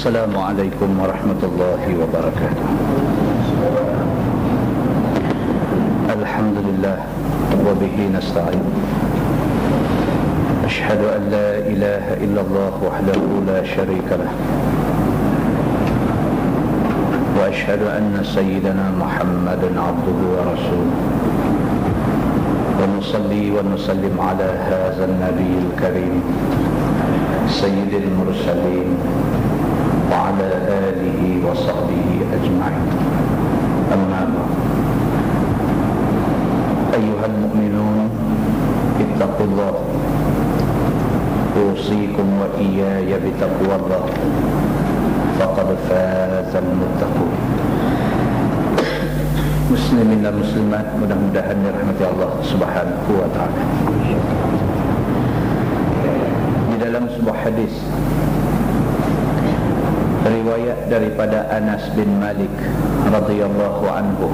Assalamualaikum warahmatullahi wabarakatuh. Alhamdulillah wa bihi nasta'in. Ashhadu an la ilaha illallah wahdahu la syarika lah. Wa ashhadu anna sayyidana Muhammadan abduhu wa rasuluh. Wa nusalli wa nusallim ala hadzal nabiyil karim sayyidil mursalin wa ala alihi wa sahbihi ajma'in. Amma ba'd. Ayyuhal mu'minun, ittaqullah. Usikum wa iyaya bitaqwallah. Faqad fazal muttaqun. Muslimin dan muslimat, mudah-mudahan dirahmati Allah Subhanahu wa ta'ala. Di dalam sebuah hadis riwayat daripada Anas bin Malik radhiyallahu anhu,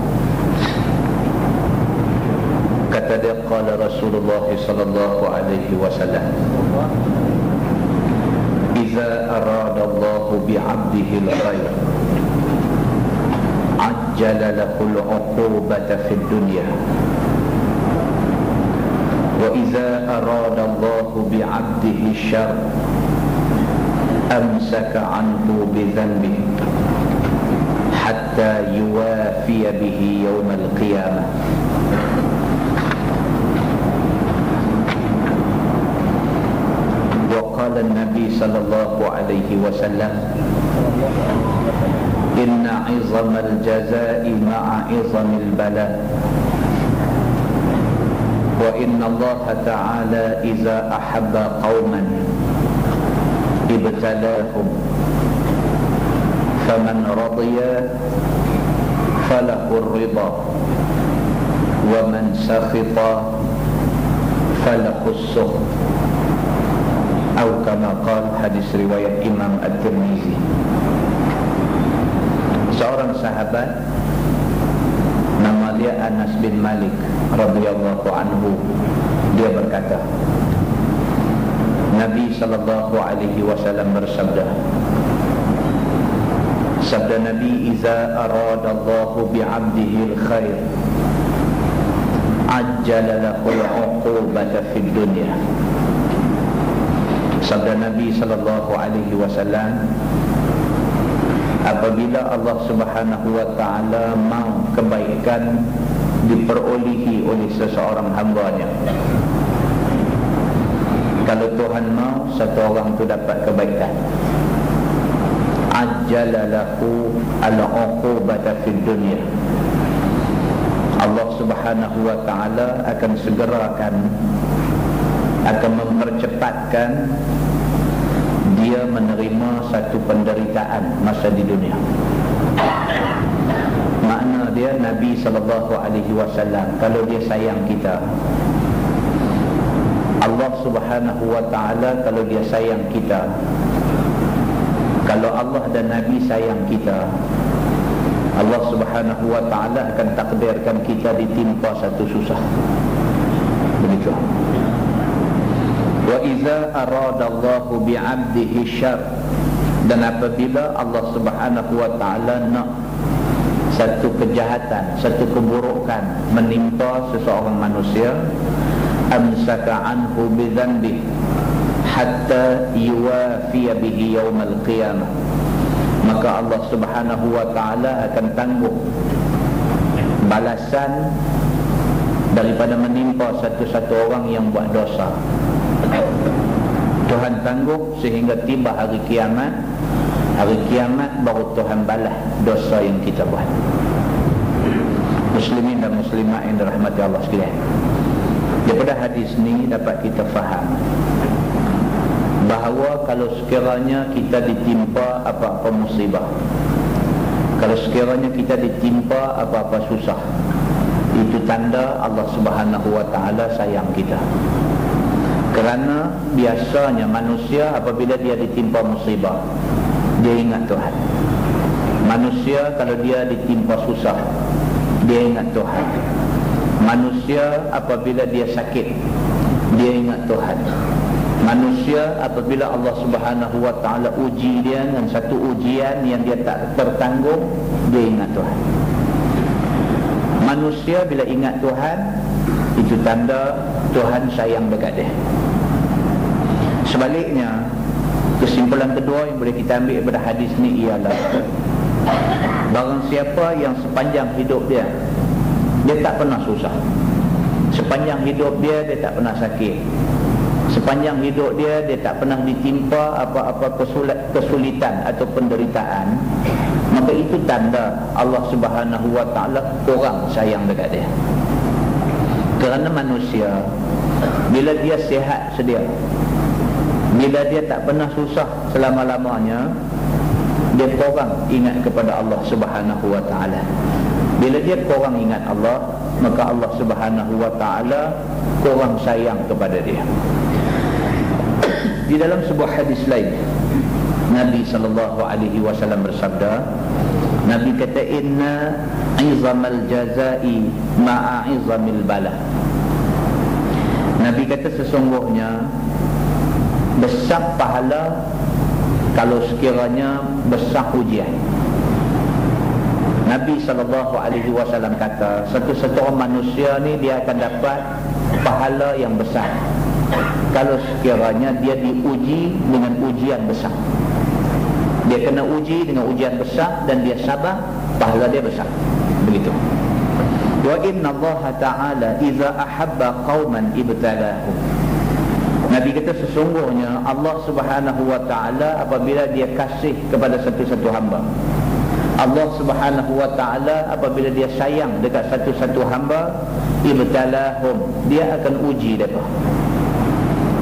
kata dia, qala Rasulullah sallallahu alaihi wasallam, idza arada Allah bi'abdihi al-khair ajjala lahu al-'uqubata fid dunya, wa idza arada Allah bi'abdihi syarr amsaka anhu bidhanbihi hatta yuwafiya bihi yawmal qiyamah. Wa qala an-nabi sallallahu alaihi wasallam, inna 'izamal jazaa'i ma'a 'izamil bala, wa inna Allah ta'ala iza ahabba qauman ibtalahum faman radiya falahu ar-ridha wa man sakhita falahu as-sukht, atau kama qala, hadis riwayat Imam At-Tirmizi. Seorang sahabat nama dia Anas bin Malik radhiyallahu anhu, dia berkata, Nabi sallallahu alaihi wasallam bersabda, sabda Nabi, iza arada Allahu bi'abdihi al-khair ajjala lahu al-'uqubata fid dunya. Sabda Nabi sallallahu alaihi wasallam, apabila Allah Subhanahu wa taala mau kebaikan diperolehi oleh seseorang hamba-Nya, kalau Tuhan mau satu orang tu dapat kebaikan, ajjala lahu al-'uqubata fid dunya, Allah Subhanahu wa taala akan segerakan, akan mempercepatkan dia menerima satu penderitaan masa di dunia. Makna dia, Nabi sallallahu alaihi wasallam kalau dia sayang kita, Allah Subhanahu wa ta'ala kalau dia sayang kita, kalau Allah dan Nabi sayang kita, Allah Subhanahu wa ta'ala akan takdirkan kita ditimpa satu susah. Begitu. Wa iza arada Allahu bi'abdihi syarr, dan apabila Allah Subhanahu wa ta'ala nak satu kejahatan, satu keburukan menimpa seseorang manusia, amsaka anhu bidhanbi hatta yuwafiya bihi yawmal qiyamah, maka Allah Subhanahu wa ta'ala akan tangguh balasan daripada menimpa satu-satu orang yang buat dosa. Tuhan tangguh sehingga tiba hari kiamat. Hari kiamat baru Tuhan balas dosa yang kita buat. Muslimin dan muslimat yang dirahmati Allah sekalian, daripada hadis ni dapat kita faham bahawa kalau sekiranya kita ditimpa apa-apa musibah, kalau sekiranya kita ditimpa apa-apa susah, itu tanda Allah Subhanahu wa ta'ala sayang kita. Kerana biasanya manusia apabila dia ditimpa musibah, dia ingat Tuhan. Manusia kalau dia ditimpa susah, dia ingat Tuhan. Manusia apabila dia sakit, dia ingat Tuhan. Manusia apabila Allah Subhanahu wa ta'ala uji dia dengan satu ujian yang dia tak tertanggung, dia ingat Tuhan. Manusia bila ingat Tuhan, itu tanda Tuhan sayang dekat dia. Sebaliknya, kesimpulan kedua yang boleh kita ambil daripada hadis ni ialah, barang siapa yang sepanjang hidup dia tak pernah susah, sepanjang hidup dia tak pernah sakit, sepanjang hidup dia tak pernah ditimpa apa-apa kesulitan atau penderitaan, maka itu tanda Allah Subhanahu wa ta'ala kurang sayang dekat dia. Kerana manusia bila dia sihat sedia, bila dia tak pernah susah selama-lamanya, dia kurang ingat kepada Allah Subhanahu wa ta'ala. Bila dia kurang ingat Allah, maka Allah Subhanahu wa ta'ala kurang sayang kepada dia. Di dalam sebuah hadis lain, Nabi SAW bersabda, Nabi kata, inna izamal jazai ma'a izamil bala. Nabi kata sesungguhnya besar pahala kalau sekiranya besar ujian. Nabi SAW kata, satu-satu orang manusia ni dia akan dapat pahala yang besar kalau sekiranya dia diuji dengan ujian besar. Dia kena uji dengan ujian besar dan dia sabar, pahala dia besar. Begitu. Wa inna Allah ta'ala iza ahabba qauman ibtalahum. Nabi kata sesungguhnya Allah Subhanahu wa ta'ala apabila dia kasih kepada satu-satu hamba, Allah Subhanahu wa ta'ala apabila dia sayang dekat satu-satu hamba, ibtalahum, dia akan uji mereka.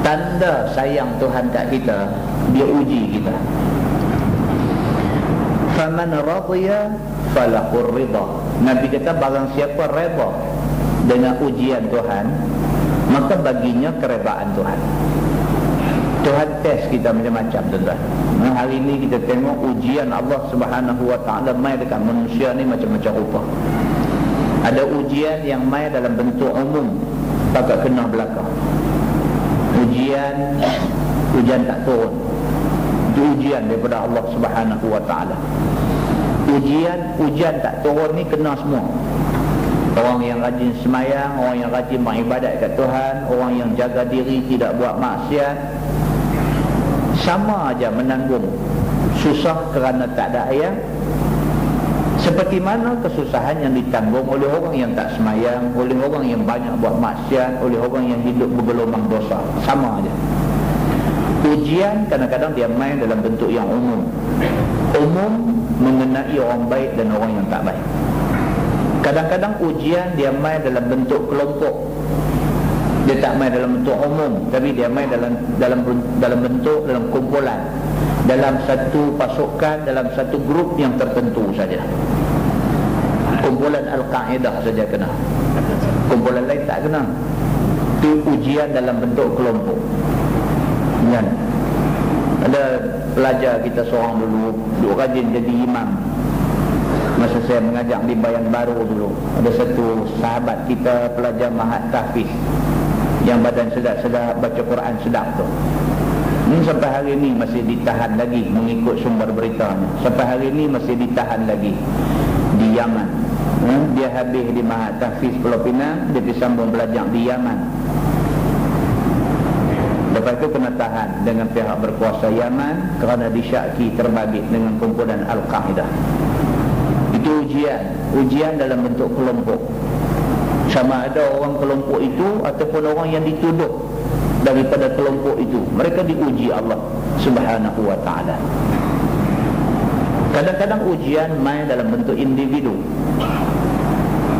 Tanda sayang Tuhan kat kita, dia uji kita. Faman radiya falaqur ridha. Nabi kata barang siapa redha dengan ujian Tuhan, maka baginya keredaan Tuhan. Tuhan test kita macam-macam, tuan-tuan. Hari ini kita tengok ujian Allah Subhanahu wa ta'ala mai dekat manusia ni macam-macam rupa. Ada ujian yang mai dalam bentuk umum, tak kena belakang. Ujian tak turun. Itu ujian daripada Allah Subhanahu wa ta'ala. Ujian tak turun ni kena semua. Orang yang rajin semayang, orang yang rajin beribadat kat Tuhan, orang yang jaga diri tidak buat maksiat, sama aja menanggung susah kerana tak ada ayam, seperti mana kesusahan yang ditanggung oleh orang yang tak semayang, oleh orang yang banyak buat maksiat, oleh orang yang hidup bergelombang dosa. Sama aja. Ujian kadang-kadang dia main dalam bentuk yang umum mengenai orang baik dan orang yang tak baik. Kadang-kadang ujian dia main dalam bentuk kelompok. Dia tak main dalam bentuk umum, tapi dia main dalam bentuk, dalam kumpulan, dalam satu pasukan, dalam satu grup yang tertentu saja. Kumpulan Al-Qaeda saja kena, kumpulan lain tak kena. Itu ujian dalam bentuk kelompok. Kan? Ada pelajar kita seorang dulu rajin jadi imam. Masa saya mengajar di Bayan Baru dulu, ada satu sahabat kita pelajar Mahat Tahfiz yang badan sedap-sedap, baca Quran sedap tu. Ini sampai hari ini masih ditahan lagi mengikut sumber beritanya. Sampai hari ini masih ditahan lagi di Yaman. Dia habis di Mahat Tahfiz Pulau Pinang, dia disambung belajar di Yaman. Lepas itu kena tahan dengan pihak berkuasa Yaman kerana disyaki terbabit dengan kumpulan Al-Qaeda. Itu ujian dalam bentuk kelompok. Sama ada orang kelompok itu ataupun orang yang dituduh daripada kelompok itu, mereka diuji Allah Subhanahu wa ta'ala. Kadang-kadang ujian main dalam bentuk individu.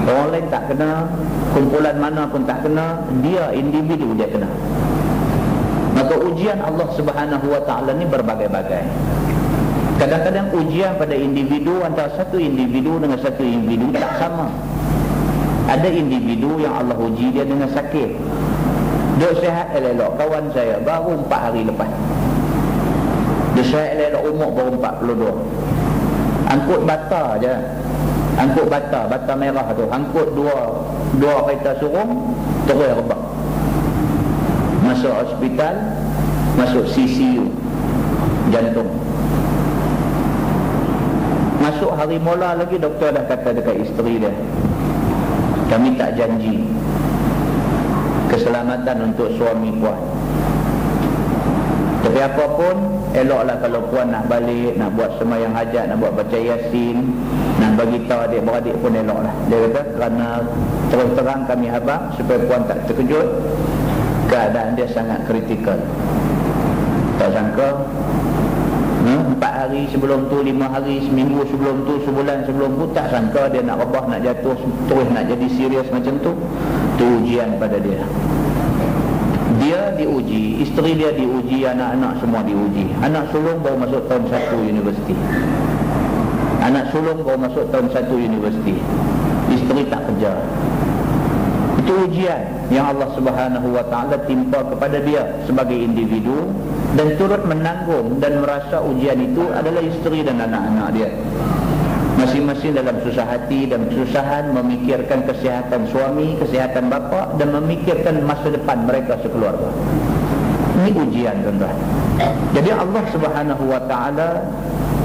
Orang lain tak kena, kumpulan mana pun tak kena, dia individu dia kena. Maka ujian Allah Subhanahu wa ta'ala ni berbagai-bagai. Kadang-kadang ujian pada individu, antara satu individu dengan satu individu tak sama. Ada individu yang Allah uji dia dengan sakit. Dia sihat elok, kawan saya baru 4 hari lepas. Dia sihat elok, umur baru 42. Angkut bata je. Angkut bata merah tu. Angkut dua kereta surung, terus rebak. Masuk hospital, masuk CCU jantung. Masuk hari mula lagi, doktor dah kata dekat isteri dia, kami tak janji keselamatan untuk suami puan, tapi apapun eloklah kalau puan nak balik, nak buat sembahyang hajat, nak buat baca yasin, nak bagi tahu adik-beradik pun eloklah. Dia kata kerana terus terang kami habaq supaya puan tak terkejut, keadaan dia sangat kritikal. Tak sangka 4 hari sebelum tu, 5 hari, seminggu sebelum tu, sebulan sebelum tu, tak sangka dia nak rebah, nak jatuh, terus nak jadi serius macam tu. Tu ujian pada dia. Dia diuji, isteri dia diuji, anak-anak semua diuji. Anak sulung baru masuk tahun 1 universiti. Anak sulung baru masuk tahun 1 universiti. Isteri tak kerja. Itu ujian yang Allah Subhanahu wa ta'ala timpa kepada dia sebagai individu, dan turut menanggung dan merasa ujian itu adalah isteri dan anak-anak dia. Masing-masing dalam susah hati dan kesusahan memikirkan kesihatan suami, kesihatan bapa, dan memikirkan masa depan mereka sekeluarga. Ini ujian, tuan-tuan. Jadi Allah Subhanahu wa ta'ala,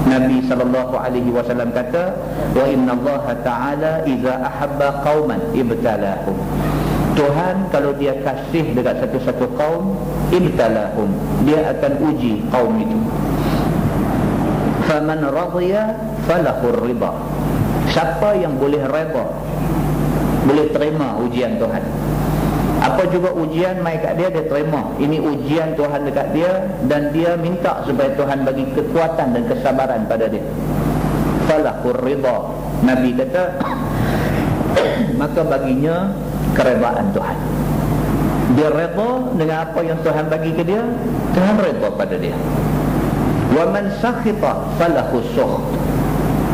Nabi SAW kata, wa inna Allah ta'ala iza ahabba qauman ibtalahum. Tuhan kalau dia kasih dekat satu-satu kaum, ibtalahum, dia akan uji kaum itu. Faman radhiya falahur ridha. Siapa yang boleh redha, boleh terima ujian Tuhan. Apa juga ujian mai kat dia, dia terima. Ini ujian Tuhan dekat dia, dan dia minta supaya Tuhan bagi kekuatan dan kesabaran pada dia. Falahur ridha. Nabi kata maka baginya keredaan Tuhan. Dia redha dengan apa yang Tuhan bagi ke dia, Tuhan redha pada dia. Wa man sakhita falahu sukht.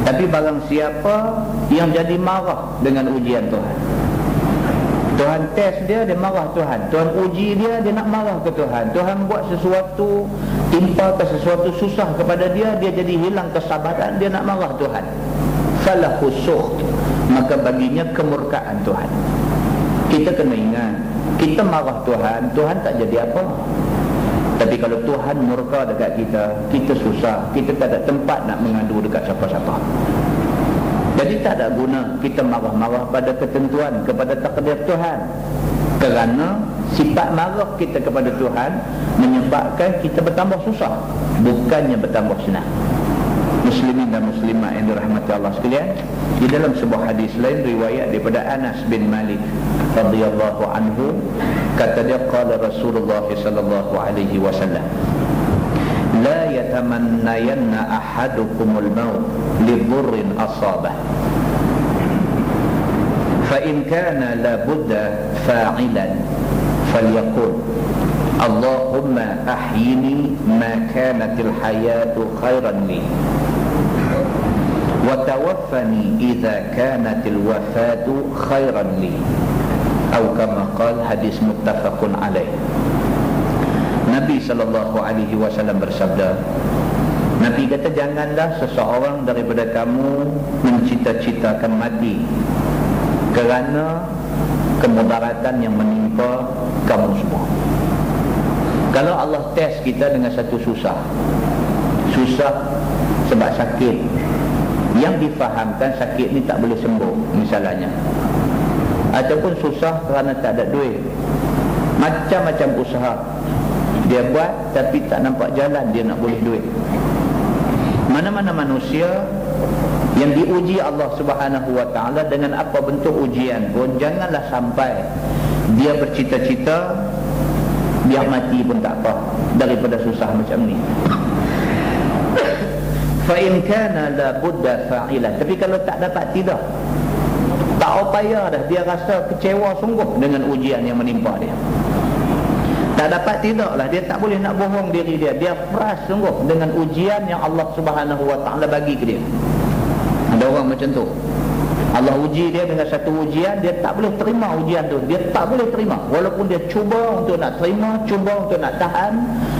Tapi barang siapa yang jadi marah dengan ujian Tuhan, Tuhan test dia, dia marah Tuhan. Tuhan uji dia, dia nak marah ke Tuhan. Tuhan buat sesuatu, timpa ke sesuatu susah kepada dia, dia jadi hilang kesabaran, dia nak marah Tuhan. Falahu sukht. Maka baginya kemurkaan Tuhan. Kita kena ingat, kita marah Tuhan, Tuhan tak jadi apa. Tapi kalau Tuhan murka dekat kita, kita susah, kita tak ada tempat nak mengadu dekat siapa-siapa. Jadi tak ada guna kita marah-marah pada ketentuan, kepada takdir Tuhan. Kerana sifat marah kita kepada Tuhan menyebabkan kita bertambah susah, bukannya bertambah senang. Muslimin dan muslimat yang dirahmati Allah sekalian, di dalam sebuah hadis lain riwayat daripada Anas bin Malik radhiyallahu anhu, kata dia, qala Rasulullah sallallahu alaihi wasallam, la yatamannayanna ahadukumul maut li dhurrin asabah, fa in kana la budda fa'ilan falyaqul Allahumma ahyini ma kanatil hayatu khairan li wa tawaffani idza kanatil wafatu khairan li, atau kama qala, hadis muttafaqun alaih. Nabi SAW bersabda, Nabi kata, janganlah seseorang daripada kamu mencita-citakan mati kerana kemudaratan yang menimpa kamu semua. Kalau Allah test kita dengan satu susah sebab sakit, yang difahamkan sakit ni tak boleh sembuh misalnya, ataupun susah kerana tak ada duit, macam-macam usaha dia buat tapi tak nampak jalan dia nak boleh duit. Mana-mana manusia yang diuji Allah Subhanahu wa ta'ala dengan apa bentuk ujian pun, janganlah sampai dia bercita-cita biar mati pun tak apa daripada susah macam ni. Fa in kana la budda fa'ilan. Tapi kalau tak dapat, tidak, tak upaya dah, dia rasa kecewa sungguh dengan ujian yang menimpa dia. Tak dapat, tidaklah, dia tak boleh nak bohong diri dia, dia frust sungguh dengan ujian yang Allah Subhanahu wa ta'ala bagi ke dia. Ada orang macam tu, Allah uji dia dengan satu ujian, dia tak boleh terima ujian tu, dia tak boleh terima. Walaupun dia cuba untuk nak terima, cuba untuk nak tahan,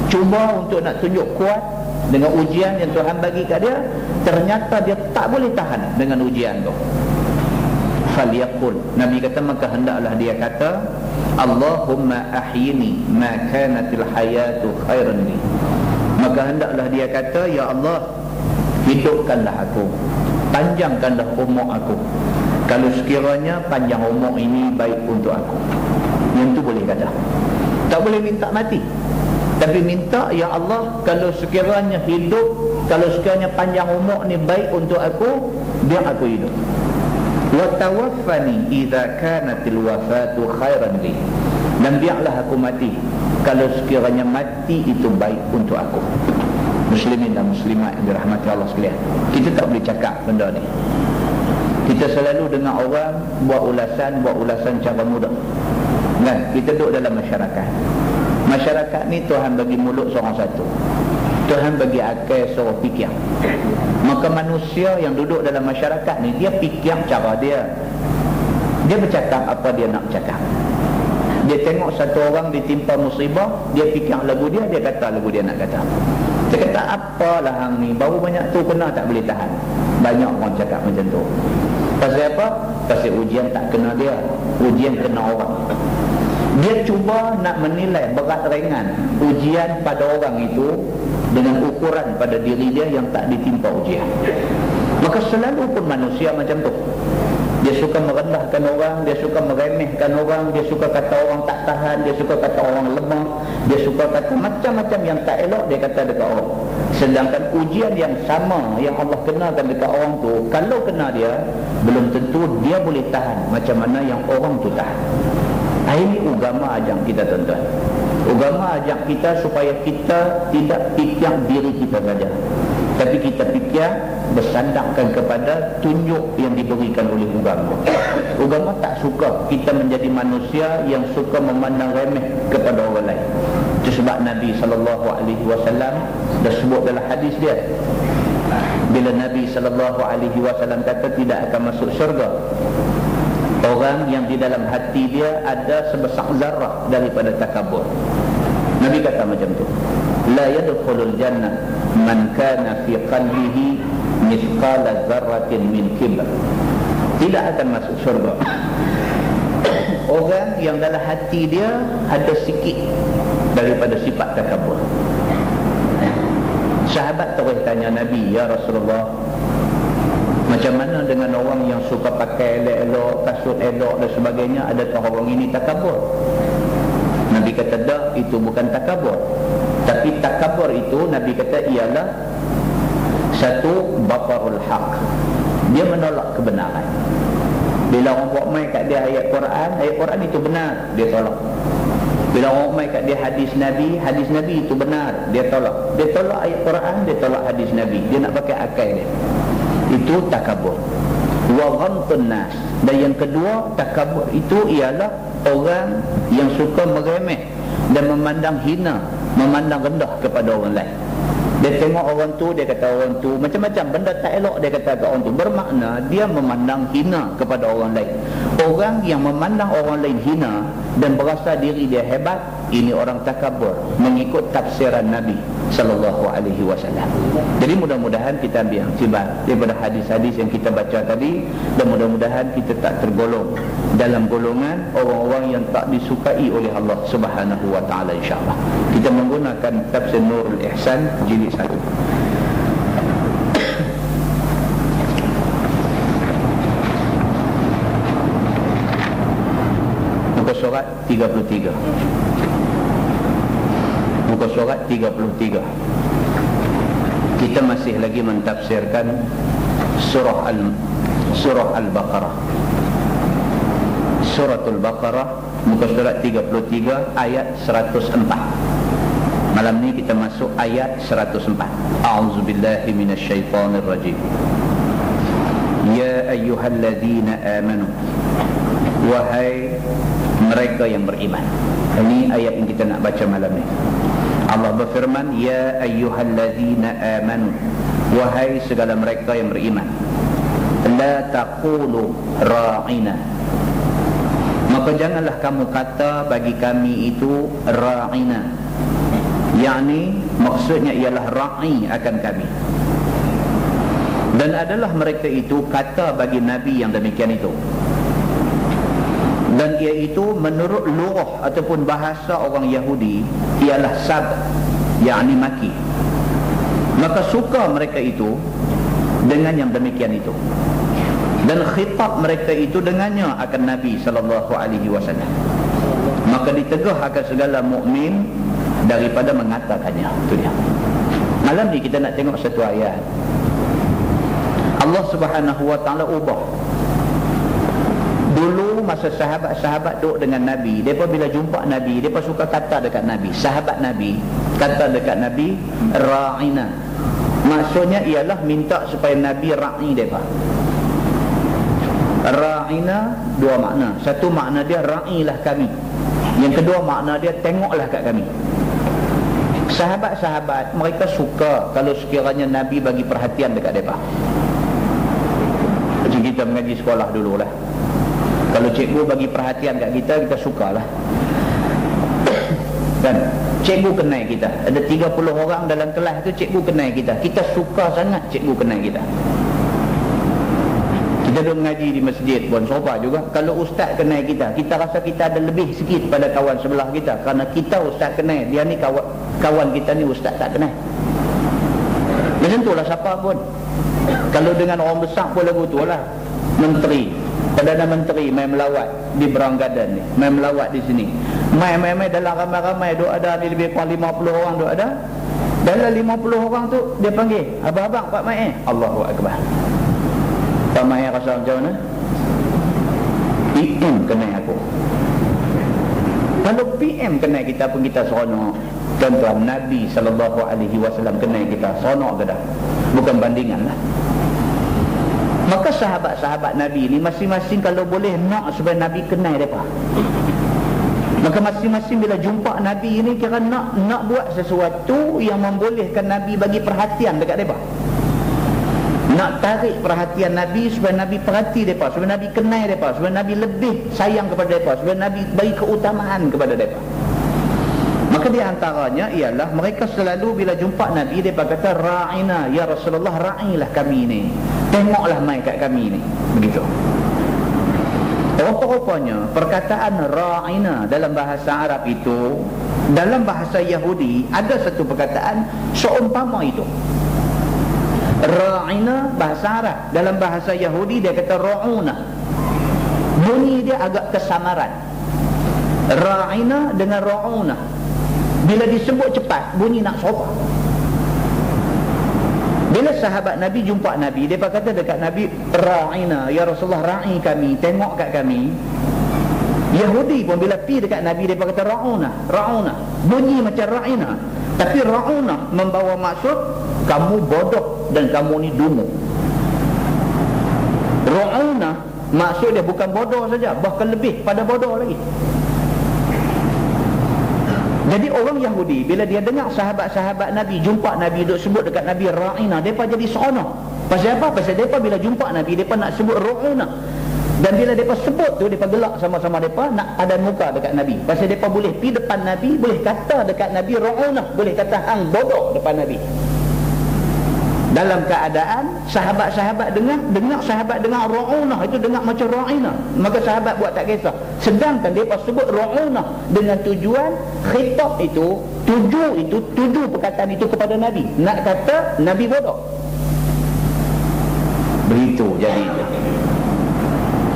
cuba untuk nak tunjuk kuat dengan ujian yang Tuhan bagi kat dia, ternyata dia tak boleh tahan dengan ujian tu. Falyaqul, Nabi kata, maka hendaklah dia kata, Allahumma ahyini ma kanatil hayatu khairan li. Maka hendaklah dia kata, ya Allah, hidupkanlah aku, panjangkanlah umur aku, kalau sekiranya panjang umur ini baik untuk aku. Yang tu boleh kata. Tak boleh minta mati, tapi minta, ya Allah, kalau sekiranya hidup, kalau sekiranya panjang umur ni baik untuk aku, biar aku hidup. Wa tawaffani idza kanatil wafatu khairan li. Dan biarlah aku mati kalau sekiranya mati itu baik untuk aku. Muslimin dan muslimat yang dirahmati Allah sekalian, kita tak boleh cakap benda ni. Kita selalu dengar orang buat ulasan cara mudah, kan? Kita duduk dalam masyarakat. Masyarakat ni Tuhan bagi mulut seorang satu, Tuhan bagi akal seorang fikir. Maka manusia yang duduk dalam masyarakat ni, dia fikir cara dia. Dia bercakap apa dia nak cakap. Dia tengok satu orang ditimpa musibah, dia fikir lagu dia, dia kata lagu dia nak kata. Dia kata, apalah hang ni, baru banyak tu kena tak boleh tahan. Banyak orang cakap macam tu. Pasal apa? Pasal ujian tak kena dia, ujian kena orang. Dia cuba nak menilai berat ringan ujian pada orang itu dengan ukuran pada diri dia yang tak ditimpa ujian. Maka selalu pun manusia macam tu. Dia suka merendahkan orang, dia suka meremehkan orang, dia suka kata orang tak tahan, dia suka kata orang lemah, dia suka kata macam-macam yang tak elok dia kata dekat orang. Sedangkan ujian yang sama yang Allah kenakan dekat orang tu, kalau kena dia, belum tentu dia boleh tahan macam mana yang orang tu tahan. Ini agama ajak kita, tuan-tuan. Agama ajak kita supaya kita tidak fikir diri kita saja, tapi kita fikir bersandarkan kepada tunjuk yang diberikan oleh agama. Agama tak suka kita menjadi manusia yang suka memandang remeh kepada orang lain. Itu sebab Nabi SAW dah sebut dalam hadis dia, bila Nabi SAW kata tidak akan masuk syurga orang yang di dalam hati dia ada sebesar zarah daripada takabur. Nabi kata macam tu, la yadkhulul jannah man kana fi qalbihi mithqala dzarratin min kibr. Tidak akan masuk syurga orang yang dalam hati dia ada sikit daripada sifat takabur. Sahabat terus tanya Nabi, ya Rasulullah, macam mana dengan orang yang suka pakai elok-elok, kasut elok dan sebagainya, adakah orang ini takabur? Nabi kata, dah, itu bukan takabur. Tapi takabur itu, Nabi kata, ialah satu, batarul haq. Dia menolak kebenaran. Bila orang buat main kat dia ayat Quran itu benar, dia tolak. Bila orang main kat dia hadis Nabi itu benar, dia tolak. Dia tolak ayat Quran, dia tolak hadis Nabi. Dia nak pakai akal dia. Itu takabur. Wa ghamtun nas. Dan yang kedua, takabur itu ialah orang yang suka meremeh dan memandang hina, memandang rendah kepada orang lain. Dia tengok orang tu, dia kata orang tu macam-macam benda tak elok, dia kata ke orang tu. Bermakna dia memandang hina kepada orang lain. Orang yang memandang orang lain hina dan berasa diri dia hebat, ini orang takabur mengikut tafsiran Nabi SAW. Jadi mudah-mudahan kita ambil iktibar daripada hadis-hadis yang kita baca tadi, dan mudah-mudahan kita tak tergolong dalam golongan orang-orang yang tak disukai oleh Allah Subhanahu wa taala, insya-Allah. Kita menggunakan tafsir Nurul Ihsan jilid 1. Muka surat 33. Muka surat 33. Kita masih lagi mentafsirkan surah Al-Baqarah. Suratul Baqarah, muka surat 33 ayat 104. Malam ni kita masuk ayat 104. A'udzubillahi minasyaitonir rajim. Ya ayyuhalladzina amanu, wahai mereka yang beriman. Ini ayat yang kita nak baca malam ni. Allah berfirman, ya ayyuhalladzina amanu, wahai segala mereka yang beriman, la taqulu ra'ina, maka janganlah kamu kata bagi kami itu ra'ina, yakni maksudnya ialah ra'i akan kami. Dan adalah mereka itu kata bagi Nabi yang demikian itu. dan iaitu menurut lugah ataupun bahasa orang Yahudi ialah sab, yakni maki. Maka suka mereka itu dengan yang demikian itu, dan khitab mereka itu dengannya akan Nabi SAW. Maka ditegah akan segala mukmin daripada mengatakannya. Itu dia. Malam ni kita nak tengok satu ayat. Allah Subhanahu wa taala ubah. Dulu masa sahabat-sahabat duduk dengan Nabi, mereka bila jumpa Nabi, mereka suka kata dekat Nabi, sahabat Nabi kata dekat Nabi, ra'ina. Maksudnya ialah minta supaya Nabi ra'i mereka. Ra'ina dua makna. Satu makna dia ra'ilah kami, yang kedua makna dia tengoklah kat kami. Sahabat-sahabat mereka suka kalau sekiranya Nabi bagi perhatian dekat mereka. Macam kita mengaji sekolah dululah, kalau cikgu bagi perhatian kat kita, kita sukalah. Dan cikgu kenal kita, ada 30 orang dalam kelas tu, cikgu kenal kita, kita suka sangat cikgu kenal kita. Kita duduk mengaji di masjid pun serupa juga. Kalau ustaz kenal kita, kita rasa kita ada lebih sikit pada kawan sebelah kita, kerana kita ustaz kenal, dia ni kawan kita ni ustaz tak kenal. Macam tu lah siapa pun. Kalau dengan orang besar pun lagu tu lah. Menteri, Perdana Menteri main melawat di Brown Garden ni, main melawat di sini, main dalam ramai-ramai duk ada ni, lebih kurang 50 orang duk ada. Dalam 50 orang tu dia panggil, abang-abang Pak Mai, Allahu Akbar. Pak Mai rasa macam mana? PM kenal aku. Kalau PM kenal kita pun kita seronok. Tuan-tuan, Nabi SAW kenal kita, seronok ke dah? Bukan bandingan lah. Maka sahabat-sahabat Nabi ni masing-masing kalau boleh nak supaya Nabi kenal mereka. Maka masing-masing bila jumpa Nabi ni kira nak buat sesuatu yang membolehkan Nabi bagi perhatian dekat mereka. Nak tarik perhatian Nabi supaya Nabi perhati mereka, supaya Nabi kenal mereka, supaya Nabi lebih sayang kepada mereka, supaya Nabi bagi keutamaan kepada mereka. Maka di antaranya ialah mereka selalu bila jumpa Nabi, mereka kata ra'ina ya Rasulullah, ra'ilah kami ni, tengoklah mai kat kami ni. Begitu. Rupa-rupanya perkataan ra'ina dalam bahasa Arab itu, dalam bahasa Yahudi ada satu perkataan seumpama itu. Ra'ina bahasa Arab, dalam bahasa Yahudi dia kata ra'una. Bunyi dia agak kesamaran. Ra'ina dengan ra'una, bila disebut cepat bunyi nak serupa. Bila sahabat Nabi jumpa Nabi, dia kata dekat Nabi, ra'ina ya Rasulullah, ra'i kami, tengok kat kami. Yahudi pun bila pi dekat Nabi, dia kata ra'una, ra'una, bunyi macam ra'ina, tapi ra'una membawa maksud kamu bodoh dan kamu ni dungu. Ra'una maksud dia bukan bodoh saja, bahkan lebih pada bodoh lagi. Jadi orang Yahudi bila dia dengar sahabat-sahabat Nabi jumpa Nabi duk sebut dekat Nabi ra'ina, depa jadi seronok. Pasal apa? Pasal depa bila jumpa Nabi, depa nak sebut ra'una. Dan bila depa sebut tu, depa gelak sama-sama, depa nak padan muka dekat Nabi. Pasal depa boleh pi depan Nabi, boleh kata dekat Nabi ra'una, boleh kata hang bodoh depan Nabi. Dalam keadaan sahabat-sahabat dengar sahabat dengar ra'unah, itu dengar macam ra'ina, maka sahabat buat tak kisah. Sedangkan dia sebut ra'unah dengan tujuan khitab itu, tuju perkataan itu kepada Nabi, nak kata Nabi bodoh. Begitu jadi.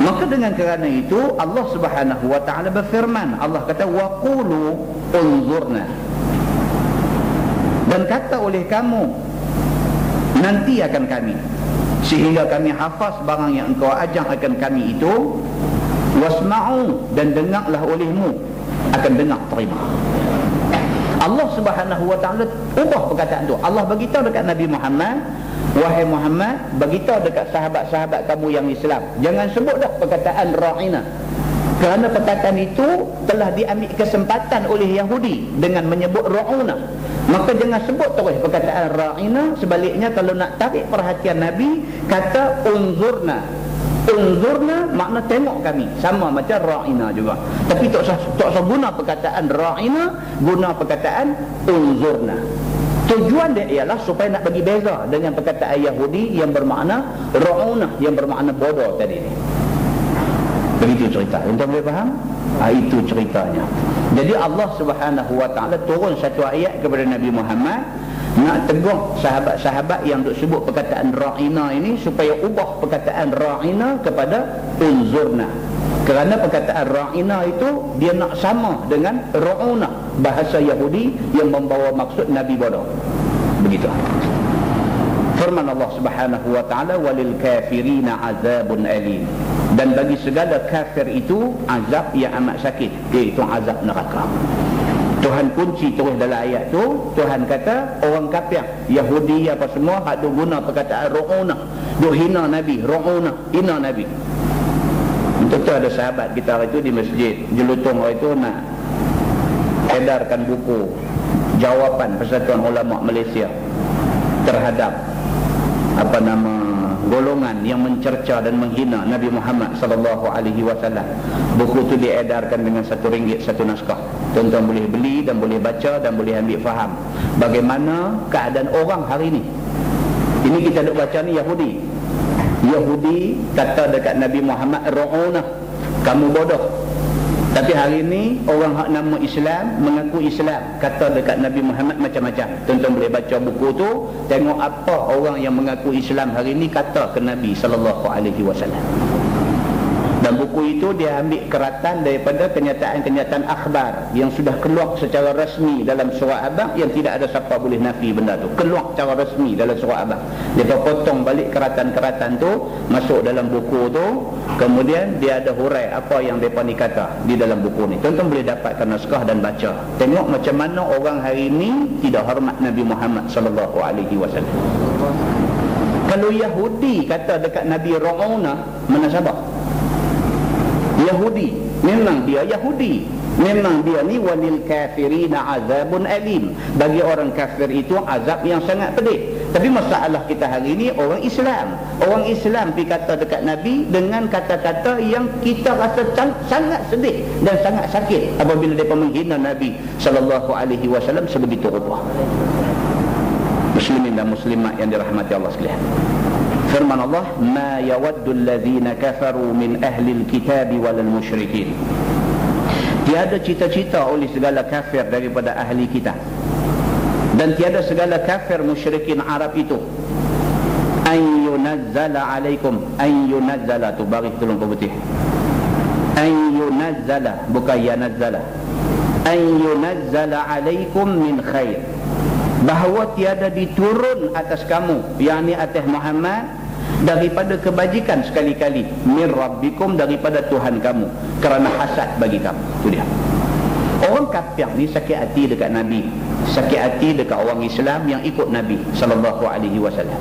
Maka dengan kerana itu Allah Subhanahu wa taala berfirman, Allah kata waqulu unzurna, dan kata oleh kamu nanti akan kami, sehingga kami hafaz barang yang engkau ajar akan kami itu. Wasma'u, dan dengarlah olehmu, akan dengar terima. Allah Subhanahu wa taala ubah perkataan tu. Allah beritahu dekat Nabi Muhammad, wahai Muhammad, beritahu dekat sahabat-sahabat kamu yang Islam, jangan sebut dah perkataan ra'ina, kerana perkataan itu telah diambil kesempatan oleh Yahudi dengan menyebut ra'una. Maka jangan sebut terus perkataan ra'ina. Sebaliknya kalau nak tarik perhatian Nabi, kata unzurna. Unzurna makna tengok kami, sama macam ra'ina juga. Tapi tak usah guna perkataan ra'ina, guna perkataan unzurna. Tujuan dia ialah supaya nak bagi beza dengan perkataan Yahudi yang bermakna ra'una, yang bermakna bodoh tadi ni. Itu cerita. Tuan boleh faham? Itu ceritanya. Jadi Allah Subhanahu wa taala turun satu ayat kepada Nabi Muhammad nak tegur sahabat-sahabat yang duk sebut perkataan ra'ina ini supaya ubah perkataan ra'ina kepada unzurna. Kerana perkataan ra'ina itu dia nak sama dengan ra'una, bahasa Yahudi yang membawa maksud Nabi bodoh. Begitu. Firman Allah Subhanahu wa taala walil kafirina azabun alim. Dan bagi segala kafir itu azab yang amat sakit, iaitu azab neraka. Tuhan kunci terus dalam ayat tu. Tuhan kata orang kafir Yahudi apa semua hak duk guna perkataan ru'una, duk hina Nabi, ru'una, hina Nabi. Untuk tu ada sahabat kita hari tu di masjid Jelutong hari tu nak edarkan buku jawapan Persatuan Ulama Malaysia terhadap apa nama golongan yang mencerca dan menghina Nabi Muhammad sallallahu alaihi wasallam. Buku tu diedarkan dengan RM1 satu naskah. Tuan-tuan boleh beli dan boleh baca dan boleh ambil faham bagaimana keadaan orang hari ini. Ini kita duk baca ni Yahudi kata dekat Nabi Muhammad ru'una, kamu bodoh. Tapi hari ini orang hak nama Islam, mengaku Islam, kata dekat Nabi Muhammad macam-macam. Tuan-tuan boleh baca buku tu, tengok apa orang yang mengaku Islam hari ini kata ke Nabi sallallahu alaihi wasallam. Dan buku itu dia ambil keratan daripada kenyataan-kenyataan akhbar yang sudah keluar secara rasmi dalam surah Abah, yang tidak ada siapa boleh nafi benda tu. Keluar secara rasmi dalam surah Abah. Dia potong balik keratan-keratan tu, masuk dalam buku tu, kemudian dia ada hurai apa yang mereka ni kata di dalam buku ni. Tuan-tuan boleh dapatkan naskah dan baca. Tengok macam mana orang hari ini tidak hormat Nabi Muhammad sallallahu alaihi wasallam. Kalau Yahudi kata dekat Nabi ru'una, mana sabar? Yahudi, memang dia Yahudi, memang dia ni walil kafirina azabun alim. Bagi orang kafir itu azab yang sangat pedih. Tapi masalah kita hari ini orang Islam pergi kata dekat Nabi dengan kata-kata yang kita rasa sangat sedih dan sangat sakit apabila mereka menghina Nabi sallallahu alaihi wasallam sebegitu rupa. Muslimin dan muslimat yang dirahmati Allah sekalian. Firman Allah, ma yawaddu alladhina kafaru min ahli alkitab wal musyrikin. Tiada cita-cita oleh segala kafir daripada ahli kitab dan tiada segala kafir musyrikin Arab itu an yunazzala alaikum, an yunazzala tu baris tolong putih, an yunazzala bukan yanazzala, an yunazzala alaikum min khair, bahawa tiada diturun atas kamu, yakni atas Muhammad, daripada kebajikan sekali-kali, min rabbikum, daripada Tuhan kamu, kerana hasad bagi kamu. Itu dia. Orang kafir ni sakit hati dekat Nabi, sakit hati dekat orang Islam yang ikut Nabi sallallahu alaihi wasallam.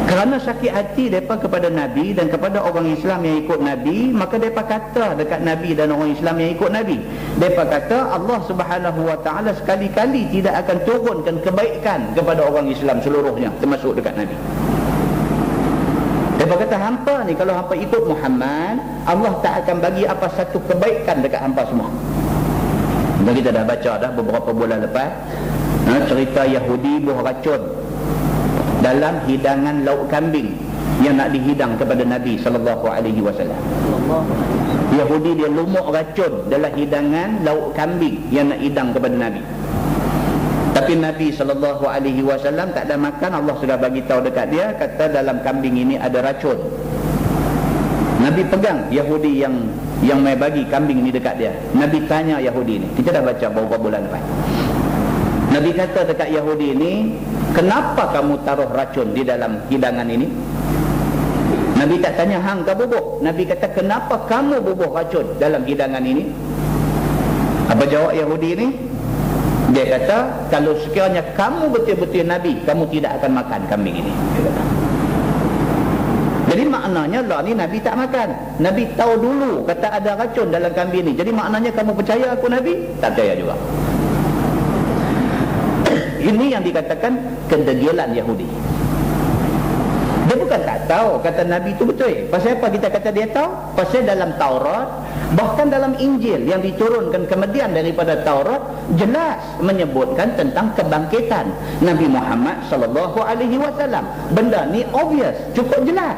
Kerana sakit hati mereka kepada Nabi dan kepada orang Islam yang ikut Nabi, maka mereka kata dekat Nabi dan orang Islam yang ikut Nabi, mereka kata Allah Subhanahu wa taala sekali-kali tidak akan turunkan kebaikan kepada orang Islam seluruhnya, termasuk dekat Nabi. Mereka kata hampa ni kalau hampa ikut Muhammad, Allah tak akan bagi apa satu kebaikan dekat hampa semua. Dan kita dah baca dah beberapa bulan lepas cerita Yahudi buah racun dalam hidangan lauk kambing yang nak dihidang kepada Nabi sallallahu alaihi wasallam. Yahudi dia lumuk racun dalam hidangan lauk kambing yang nak hidang kepada Nabi. Tapi Nabi sallallahu alaihi wasallam tak ada makan. Allah sudah bagi tahu dekat dia, kata dalam kambing ini ada racun. Nabi pegang Yahudi yang mai bagi kambing ini dekat dia. Nabi tanya Yahudi ini, kita dah baca beberapa bulan lepas. Nabi kata dekat Yahudi ini, kenapa kamu taruh racun di dalam hidangan ini? Nabi tak tanya hang ke bubuh. Nabi kata kenapa kamu bubuh racun dalam hidangan ini? Apa jawab Yahudi ini? Dia kata kalau sekiranya kamu betul-betul Nabi, kamu tidak akan makan kambing ini. Dia kata. Jadi maknanya lah ni Nabi tak makan. Nabi tahu dulu kata ada racun dalam kambing ini. Jadi maknanya kamu percaya aku Nabi? Tak percaya juga. Ini yang dikatakan kedegilan Yahudi. Dia bukan tak tahu kata Nabi itu betul. Pasal apa kita kata dia tahu? Pasal dalam Taurat, bahkan dalam Injil yang diturunkan kemudian daripada Taurat, jelas menyebutkan tentang kebangkitan Nabi Muhammad sallallahu alaihi wasallam. Benda ni obvious, cukup jelas.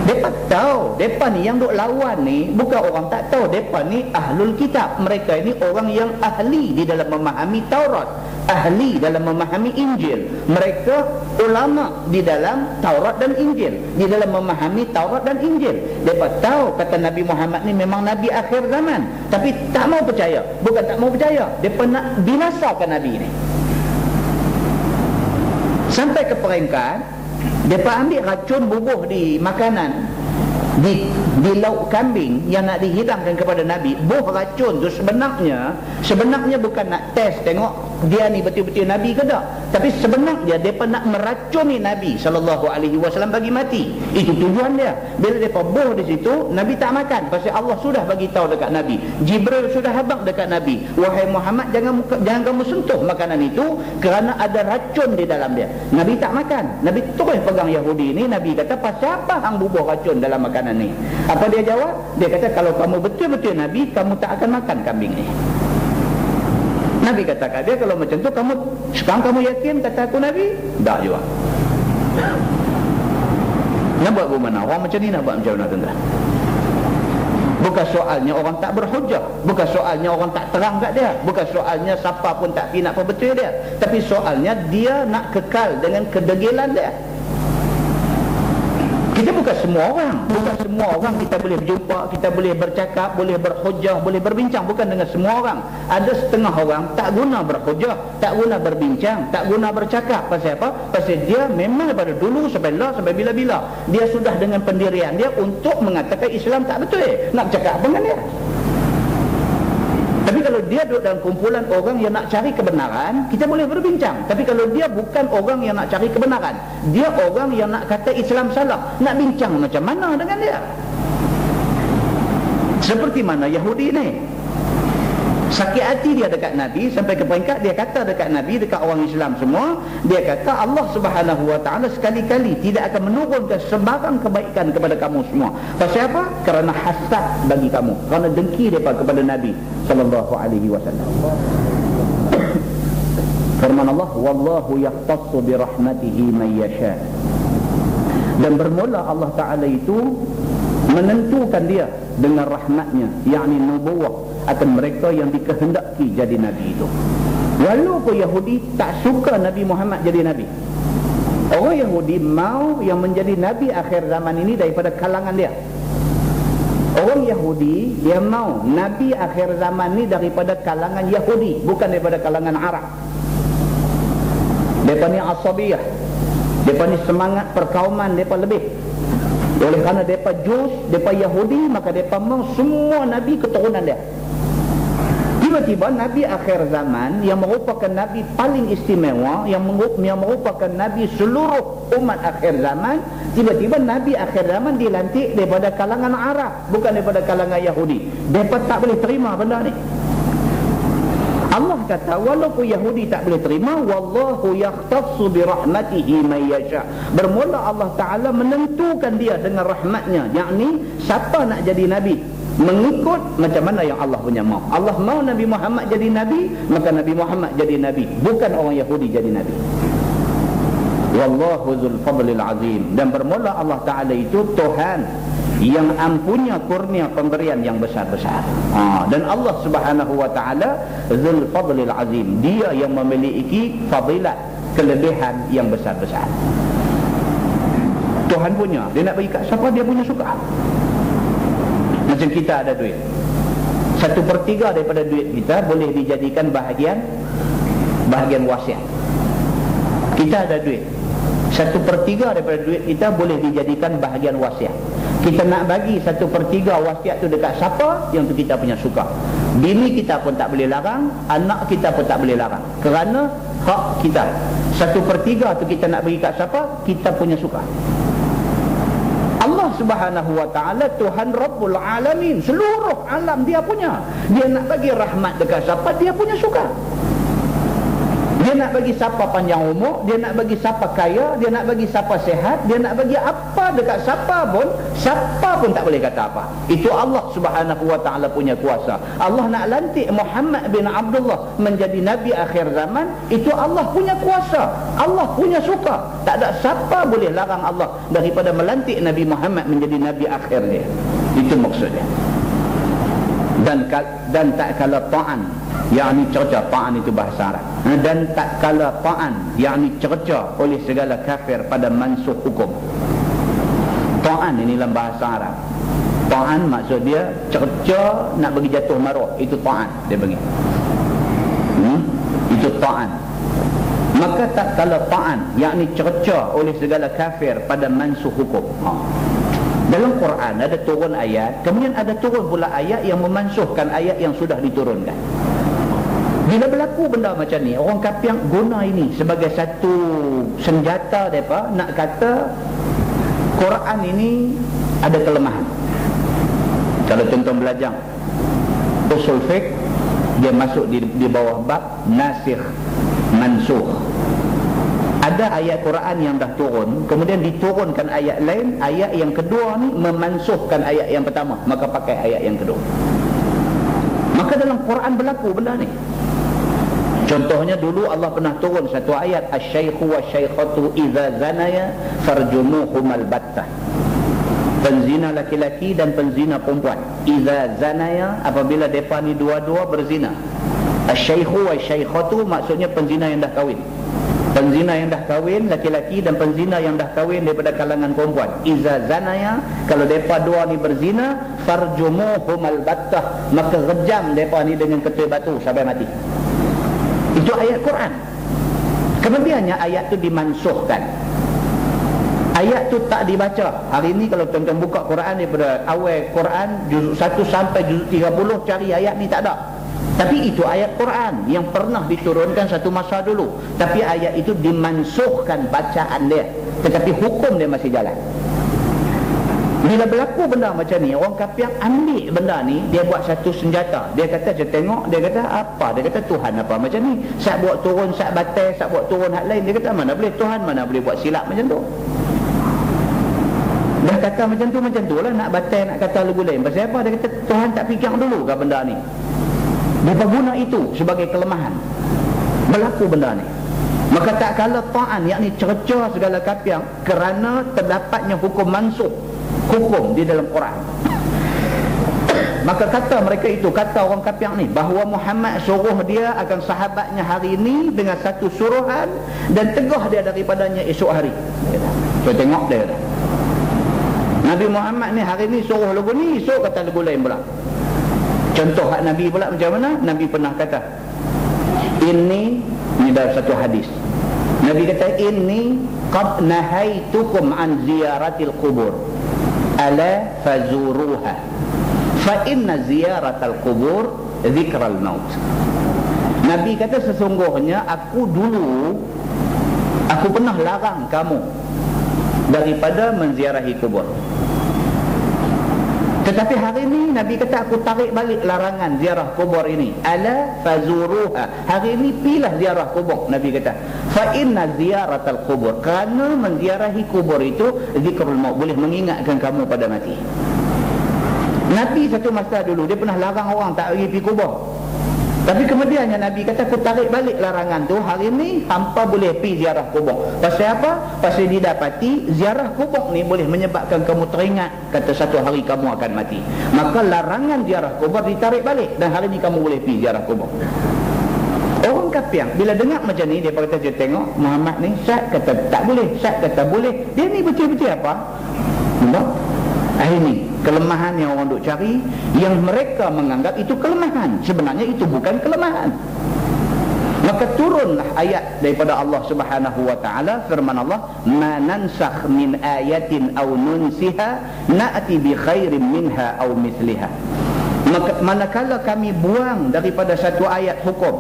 Mereka Mereka tahu, mereka ni yang duk lawan ni bukan orang tak tahu. Mereka ni ahlul kitab. Mereka ini orang yang ahli di dalam memahami Taurat, ahli dalam memahami Injil. Mereka ulama di dalam Taurat dan Injil, di dalam memahami Taurat dan Injil. Mereka tahu kata Nabi Muhammad ni memang Nabi akhir zaman, tapi tak mau percaya. Bukan tak mau percaya, mereka nak binasakan Nabi ni. Sampai ke peringkat mereka ambil racun bubuh di makanan, di lauk kambing yang nak dihidangkan kepada Nabi. Buh racun tu sebenarnya bukan nak test tengok dia ni betul-betul Nabi ke tak, tapi sebenarnya mereka nak meracuni Nabi SAW bagi mati. Itu tujuan dia. Bila mereka buh di situ, Nabi tak makan pasal Allah sudah bagi tahu dekat Nabi, Jibril sudah habaq dekat Nabi, wahai Muhammad, jangan kamu sentuh makanan itu kerana ada racun di dalam dia. Nabi tak makan. Nabi terus pegang Yahudi ni. Nabi kata, pasal apa hang bubuh racun dalam makanan ni? Apa dia jawab? Dia kata, kalau kamu betul-betul Nabi, kamu tak akan makan kambing ni. Nabi kata kat dia, kalau macam tu sekarang kamu yakin kata aku Nabi? Tak juga. Nak buat bagaimana? Orang macam ni nak buat macam mana, tuan-tuan? Bukan soalnya orang tak berhujah, bukan soalnya orang tak terang kat dia, bukan soalnya siapa pun tak pergi nak perbetul dia, tapi soalnya dia nak kekal dengan kedegilan dia. Kita bukan semua orang kita boleh berjumpa, kita boleh bercakap, boleh berhujah, boleh berbincang. Bukan dengan semua orang. Ada setengah orang tak guna berhujah, tak guna berbincang, tak guna bercakap. Pasal apa? Pasal dia memang daripada dulu sampai bila-bila dia sudah dengan pendirian dia untuk mengatakan Islam tak betul. Nak bercakap apa dengan dia? Tapi kalau dia duduk dalam kumpulan orang yang nak cari kebenaran, kita boleh berbincang. Tapi kalau dia bukan orang yang nak cari kebenaran, dia orang yang nak kata Islam salah, nak bincang macam mana dengan dia? Seperti mana Yahudi ni, sakit hati dia dekat Nabi sampai ke peringkat dia kata dekat Nabi, dekat orang Islam semua, dia kata Allah Subhanahu Wa Taala sekali-kali tidak akan menurunkan sebarang kebaikan kepada kamu semua. Pasal apa? Kerana hasad bagi kamu, kerana dengki mereka kepada Nabi sallallahu alaihi wasallam. Firman Allah, wallahu yahtassu bi rahmatihi man yasha. Dan bermula Allah Taala itu menentukan dia dengan rahmatnya, yakni nubuwah akan mereka yang dikehendaki jadi Nabi itu. Walaupun Yahudi tak suka Nabi Muhammad jadi Nabi, orang Yahudi mau yang menjadi Nabi akhir zaman ini daripada kalangan dia. Orang Yahudi dia mau Nabi akhir zaman ini daripada kalangan Yahudi, bukan daripada kalangan Arab. Mereka ni asabiyah, mereka ni semangat perkauman mereka lebih. Oleh kerana mereka Jus, mereka Yahudi, maka mereka mau semua Nabi keturunan dia. Tiba-tiba Nabi akhir zaman yang merupakan Nabi paling istimewa, yang merupakan Nabi seluruh umat akhir zaman, tiba-tiba Nabi akhir zaman dilantik daripada kalangan Arab, bukan daripada kalangan Yahudi. Mereka tak boleh terima benda ni. Allah kata walaupun Yahudi tak boleh terima, wallahu yakhtassu bi rahmatihi man yasha. Bermula Allah Taala menentukan dia dengan rahmatnya, yakni siapa nak jadi nabi mengikut macam mana yang Allah punya mau. Allah mau Nabi Muhammad jadi nabi, maka Nabi Muhammad jadi nabi, bukan orang Yahudi jadi nabi. Wallahu dzul fadlil azim. Dan bermula Allah Taala itu Tuhan yang ampunya kurnia pemberian yang besar-besar. Dan Allah Subhanahu Wa Taala dzul fadlil azim, dia yang memiliki fadilat, kelebihan yang besar-besar. Tuhan punya, dia nak bagi kat siapa dia punya suka. Macam kita ada duit, 1/3 daripada duit kita boleh dijadikan bahagian wasiat. Kita ada duit, 1/3 daripada duit kita boleh dijadikan bahagian wasiat. Kita nak bagi 1/3 wasiat tu dekat siapa, yang tu kita punya suka. Bini kita pun tak boleh larang, anak kita pun tak boleh larang, kerana hak kita. 1/3 tu kita nak bagi kat siapa, kita punya suka. Allah Subhanahu Wa Taala Tuhan Rabbul Alamin, seluruh alam dia punya. Dia nak bagi rahmat dekat siapa, dia punya suka. Dia nak bagi siapa panjang umur, dia nak bagi siapa kaya, dia nak bagi siapa sehat, dia nak bagi apa dekat siapa pun tak boleh kata apa. Itu Allah Subhanahu wa taala punya kuasa. Allah nak lantik Muhammad bin Abdullah menjadi nabi akhir zaman, itu Allah punya kuasa. Allah punya suka. Tak ada siapa boleh larang Allah daripada melantik Nabi Muhammad menjadi nabi akhir dia. Itu maksudnya. Dan tak kala ta'an, yakni cerca. Ta'an itu bahasa Arab. Dan tak kala ta'an, yakni cerca oleh segala kafir pada mansuh hukum. Ta'an ini dalam bahasa Arab. Ta'an maksud dia cerca nak bagi jatuh maruah. Itu ta'an dia bagi. Itu ta'an. Maka tak kala ta'an, yakni cerca oleh segala kafir pada mansuh hukum. Dalam Quran ada turun ayat, kemudian ada turun pula ayat yang memansuhkan ayat yang sudah diturunkan. Bila berlaku benda macam ni, orang kafir guna ini sebagai satu senjata mereka nak kata Quran ini ada kelemahan. Kalau contoh belajar usul fiqh, dia masuk di bawah bab nasikh mansukh. Ada ayat Quran yang dah turun, kemudian diturunkan ayat lain, ayat yang kedua ni memansuhkan ayat yang pertama, maka pakai ayat yang kedua. Maka dalam Quran berlaku benda ni. Contohnya dulu Allah pernah turun satu ayat, asy-syaikhu wasy-syaikhatu idza zanaya farjumuhumal battah. Penzina laki-laki dan penzina perempuan, idza zanaya, apabila depa ni dua-dua berzina. Asy-syaikhu wasy-syaikhatu maksudnya penzina yang dah kahwin. Penzina yang dah kahwin laki-laki dan penzina yang dah kahwin daripada kalangan perempuan. Iza zanaya, kalau mereka dua ni berzina, farjumuhumal battah, maka rejam mereka ni dengan ketui batu sampai mati. Itu ayat Quran. Kemudiannya ayat tu dimansuhkan. Ayat tu tak dibaca. Hari ni kalau tuan-tuan buka Quran daripada awal Quran juzuk 1 sampai juzuk 30, cari ayat ni tak ada. Tapi itu ayat Quran yang pernah diturunkan satu masa dulu. Tapi ayat itu dimansuhkan bacaan dia, tetapi hukum dia masih jalan. Bila berlaku benda macam ni, orang kafir ambil benda ni, dia buat satu senjata. Dia kata, saya tengok, dia kata apa? Dia kata Tuhan apa macam ni? Sat buat turun, sat batal, sat buat turun hak lain. Dia kata mana boleh Tuhan, mana boleh buat silap macam tu. Dah kata macam tu lah, nak batal, nak kata lagu lain. Pasal apa? Dia kata Tuhan tak fikir dulu ke benda ni? Mereka guna itu sebagai kelemahan. Berlaku benda ni. Maka tak kala ta'an, yakni cerca segala kafir, kerana terdapatnya hukum mansuh, hukum di dalam Quran. Maka kata mereka itu, kata orang kafir ni, bahawa Muhammad suruh dia akan sahabatnya hari ini dengan satu suruhan dan tegah dia daripadanya esok hari. So tengok dia kata, Nabi Muhammad ni hari ni suruh lagu ni, esok kata lagu lain pula. Contoh hak Nabi pula macam mana? Nabi pernah kata, ini dalam satu hadis, Nabi kata, ini qad nahaitukum an ziyaratil qubur ala fazuruha fa inna ziyaratal qubur zikral maut. Nabi kata sesungguhnya aku pernah larang kamu daripada menziarahi kubur. Tetapi hari ini Nabi kata aku tarik balik larangan ziarah kubur ini. Ala fazuruha. Hari ini pilah ziarah kubur. Nabi kata, fa inna ziyaratal kubur, kerana menziarahi kubur itu zikrul maut, boleh mengingatkan kamu pada mati. Nabi satu masa dulu dia pernah larang orang tak pergi kubur. Tapi kemudiannya Nabi kata aku tarik balik larangan tu. Hari ni hampa boleh pergi ziarah kubur. Pasal apa? Pasal didapati ziarah kubur ni boleh menyebabkan kamu teringat kata satu hari kamu akan mati. Maka larangan ziarah kubur ditarik balik, dan hari ni kamu boleh pergi ziarah kubur. Orang kafir bila dengar macam ni, dia kata, dia tengok Muhammad ni, Syed kata tak boleh, Syed kata boleh. Dia ni betul-betul apa? Ini kelemahan yang orang duk cari, yang mereka menganggap itu kelemahan. Sebenarnya itu bukan kelemahan. Maka turunlah ayat daripada Allah Subhanahu wa taala, firman Allah, "Ma nansakh min ayatin aw nunsiha na'ti bi khairin minha aw mithliha." Maka manakala kami buang daripada satu ayat hukum,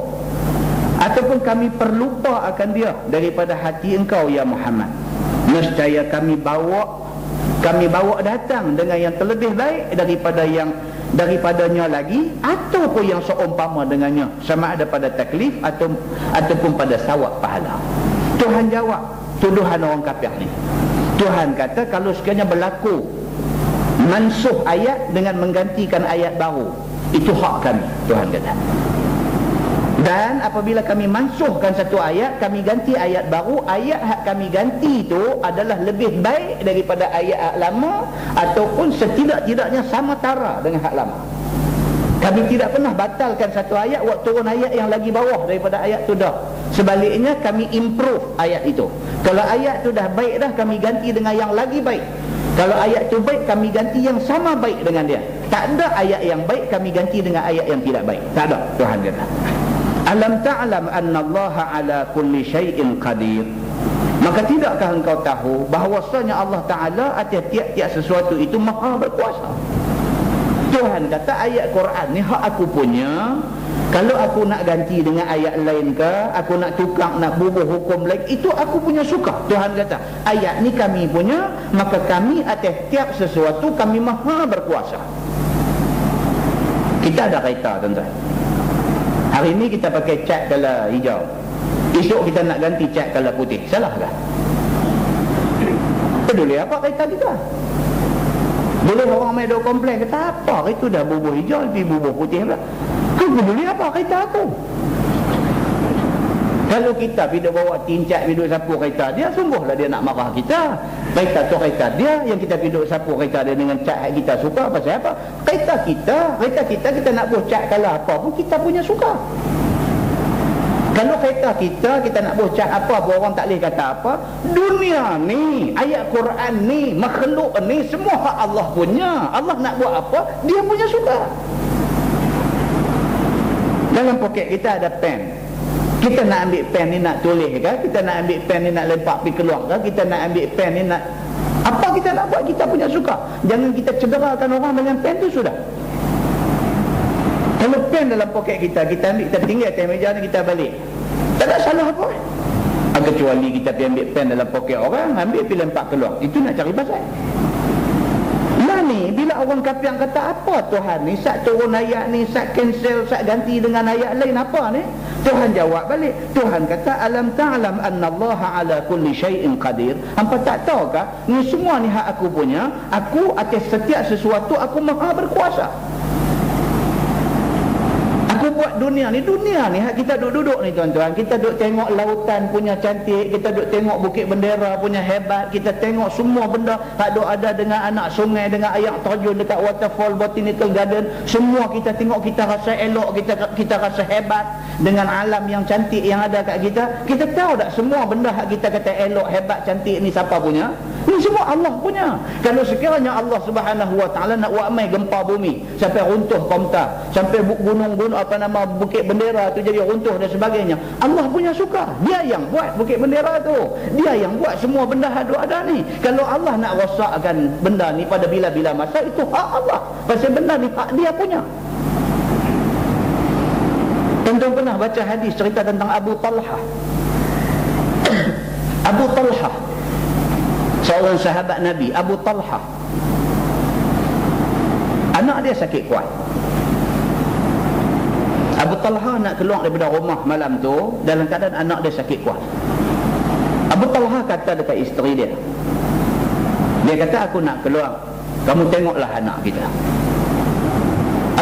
ataupun kami perlupa akan dia daripada hati engkau ya Muhammad, nescaya kami bawa datang dengan yang terlebih baik daripada yang daripadanya lagi, ataupun yang seumpama dengannya, sama ada pada taklif ataupun pada sawab pahala. Tuhan jawab tuduhan orang kafir ni. Tuhan kata kalau sekiranya berlaku mansuh ayat dengan menggantikan ayat baru, itu hak kami, Tuhan kata. Dan apabila kami mansuhkan satu ayat, kami ganti ayat baru, ayat hak kami ganti itu adalah lebih baik daripada ayat lama, ataupun setidak-tidaknya sama tara dengan hak lama. Kami tidak pernah batalkan satu ayat waktu turun ayat yang lagi bawah daripada ayat tu dah. Sebaliknya kami improve ayat itu. Kalau ayat tu dah baik dah, kami ganti dengan yang lagi baik. Kalau ayat tu baik, kami ganti yang sama baik dengan dia. Tak ada ayat yang baik kami ganti dengan ayat yang tidak baik. Tak ada, Tuhan kata. Alam ta'lam anna Allah ala kulli syai'in qadir. Maka tidakkah engkau tahu bahawasanya Allah Ta'ala atas tiap-tiap sesuatu itu maha berkuasa. Tuhan kata ayat Quran ni hak aku punya. Kalau aku nak ganti dengan ayat lain ke, aku nak tukar, nak bubuh hukum lain, itu aku punya suka. Tuhan kata ayat ni kami punya, maka kami atas tiap sesuatu kami maha berkuasa. Kita ada kereta, tuan-tuan. Hari ni kita pakai cat color hijau, esok kita nak ganti cat color putih, salahkah? Peduli apa kereta kita? Boleh orang main duk komplain, kata apa itu dah bubuh hijau pergi bubuh putih pula. Kau peduli apa kereta aku? Kalau kita pergi bawa tincat pergi duk sapu kereta dia, sungguhlah dia nak marah kita. Kereta tu kereta dia, yang kita pergi duk sapu kereta dia dengan cat yang kita suka, pasal apa? Kereta kita nak buat cat kalau apa pun kita punya suka. Kalau kereta kita nak buat cat apa pun orang tak boleh kata apa. Dunia ni, ayat Quran ni, makhluk ni, semua hak Allah punya. Allah nak buat apa, dia punya suka. Dalam poket kita ada pen. Kita nak ambil pen ni nak tulis ke? Kita nak ambil pen ni nak lempak pergi keluar ke? Kita nak ambil pen ni nak apa kita nak buat, kita punya suka. Jangan kita cederakan orang dengan pen tu sudah. Kalau pen dalam poket kita ambil, kita tinggal atas meja ni, kita balik, tak ada salah apa. Kecuali kita pergi ambil pen dalam poket orang, ambil pergi lempak keluar, itu nak cari pasal. Lah ni, bila orang kafir kata apa Tuhan ni, sat turun ayat ni, sat cancel, sat ganti dengan ayat lain, apa ni? Tuhan jawab balik. Tuhan kata alam ta'lam anna Allah ala kulli syai'in qadir. Hampa tak tahukah ni semua ni hak aku punya, aku atas setiap sesuatu aku maha berkuasa. Aku buat dunia ni hak kita duduk ni tuan-tuan, kita duduk tengok lautan punya cantik, kita duduk tengok Bukit Bendera punya hebat, kita tengok semua benda hak duk ada dengan anak sungai, dengan air terjun dekat waterfall, botanical garden, semua kita tengok, kita rasa elok, kita rasa hebat dengan alam yang cantik yang ada kat kita. Kita tahu tak semua benda hak kita kata elok, hebat, cantik ni siapa punya? Ni semua Allah punya. Kalau sekiranya Allah Subhanahu Wa Taala nak buat mai gempa bumi sampai runtuh Komtar, sampai gunung-gunung apa nama Bukit Bendera tu jadi runtuh dan sebagainya, Allah punya suka. Dia yang buat Bukit Bendera tu, dia yang buat semua benda ada ni. Kalau Allah nak rosakkan benda ni pada bila-bila masa, itu hak Allah. Pasal benda ni hak dia punya. Tuan-tuan pernah baca hadis cerita tentang Abu Talha. Abu Talha, seorang sahabat Nabi. Abu Talha, anak dia sakit kuat. Abu Talha nak keluar daripada rumah malam tu dalam keadaan anak dia sakit kuat. Abu Talha kata dekat isteri dia, dia kata aku nak keluar, kamu tengoklah anak kita.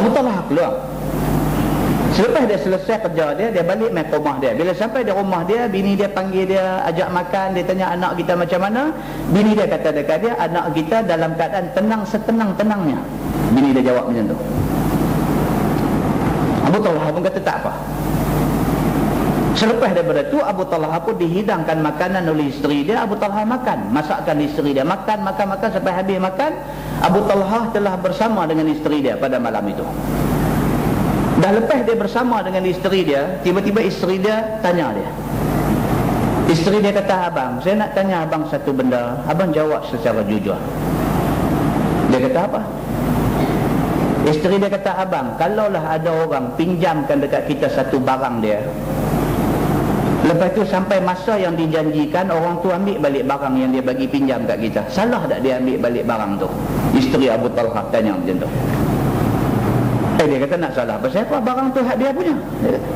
Abu Talha keluar. Selepas dia selesai kerja dia balik main ke rumah dia. Bila sampai di rumah dia, bini dia panggil dia, ajak makan, dia tanya anak kita macam mana. Bini dia kata dekat dia, anak kita dalam keadaan tenang setenang-tenangnya. Bini dia jawab macam tu. Abu Talha pun kata tak apa. Selepas daripada tu, Abu Talha pun dihidangkan makanan oleh isteri dia. Abu Talha makan, masakkan isteri dia, makan sampai habis makan. Abu Talha telah bersama dengan isteri dia pada malam itu. Dah lepas dia bersama dengan isteri dia, tiba-tiba isteri dia tanya dia. Isteri dia kata, abang, saya nak tanya abang satu benda, abang jawab secara jujur. Dia kata apa? Isteri dia kata, abang, kalaulah ada orang pinjamkan dekat kita satu barang dia, lepas tu sampai masa yang dijanjikan, orang tu ambil balik barang yang dia bagi pinjam kat kita, salah tak dia ambil balik barang tu? Isteri Abu Talha tanya macam tu. Dia kata nak salah pasal apa? Barang tu hak dia punya. Dia kata,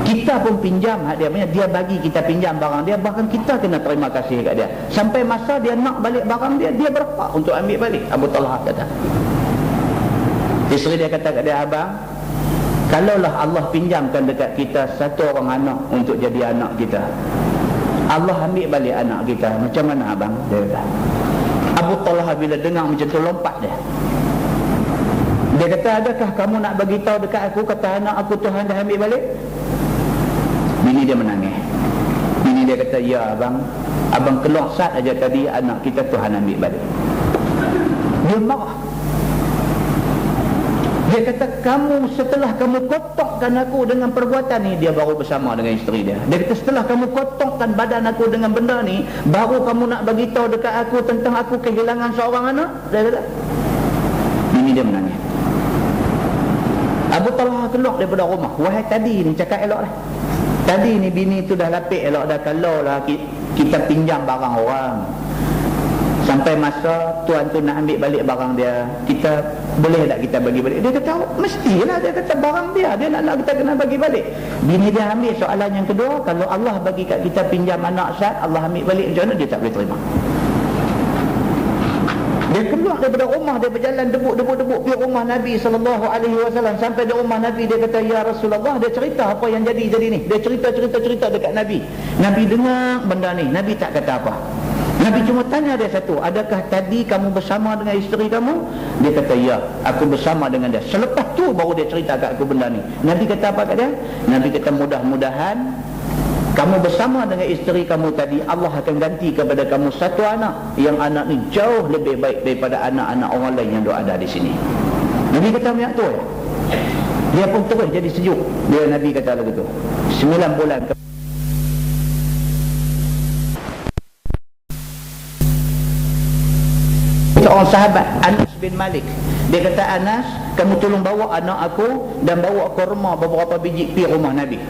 kita pun pinjam hak dia punya, dia bagi kita pinjam barang dia, bahkan kita kena terima kasih kat dia. Sampai masa dia nak balik barang dia, dia berhak untuk ambil balik. Abu Talha kata. Isteri dia kata kat dia, abang, kalaulah Allah pinjamkan dekat kita satu orang anak untuk jadi anak kita, Allah ambil balik anak kita, macam mana abang? Dia kata. Abu Talha bila dengar macam tu lompat dia. Dia kata, adakah kamu nak bagi tahu dekat aku kata anak aku Tuhan dah ambil balik? Bini dia menangis. Bini dia kata, ya abang, abang keluar sat aja tadi anak kita Tuhan ambil balik. Dia marah. Dia kata, kamu setelah kamu kotakkan aku dengan perbuatan ni, dia baru bersama dengan isteri dia. Dia kata, setelah kamu kotakkan badan aku dengan benda ni, baru kamu nak bagi tahu dekat aku tentang aku kehilangan seorang anak? Dia kata. Bini dia menangis. Abu Talha keluar daripada rumah. Wahai tadi ni cakap elok lah. Tadi ni bini tu dah lapik elok dah. Kalau lah kita pinjam barang orang, sampai masa tuan tu nak ambil balik barang dia, kita boleh tak kita bagi balik? Dia kata, mestilah. Dia kata barang dia nak kita kena bagi balik. Bini dia ambil soalan yang kedua, kalau Allah bagi kat kita pinjam anak Syed, Allah ambil balik, macam mana? Dia tak boleh terima. Dia keluar daripada rumah, dia berjalan debuk-debuk pergi rumah Nabi SAW. Sampai di rumah Nabi, dia kata, ya Rasulullah, dia cerita apa yang jadi ni. Dia cerita dekat Nabi. Nabi dengar benda ni, Nabi tak kata apa. Nabi cuma tanya dia satu, adakah tadi kamu bersama dengan isteri kamu? Dia kata, ya, aku bersama dengan dia. Selepas tu baru dia cerita kat aku benda ni. Nabi kata apa kat dia? Nabi kata, mudah-mudahan kamu bersama dengan isteri kamu tadi, Allah akan ganti kepada kamu satu anak, yang anak ni jauh lebih baik daripada anak-anak orang lain yang ada di sini. Nabi kata macam tu. Dia pun terus jadi sejuk. Dia Nabi kata lagi tu, 9 bulan seorang sahabat, Anas bin Malik, dia kata, Anas, kamu tolong bawa anak aku dan bawa kurma beberapa biji pergi rumah Nabi.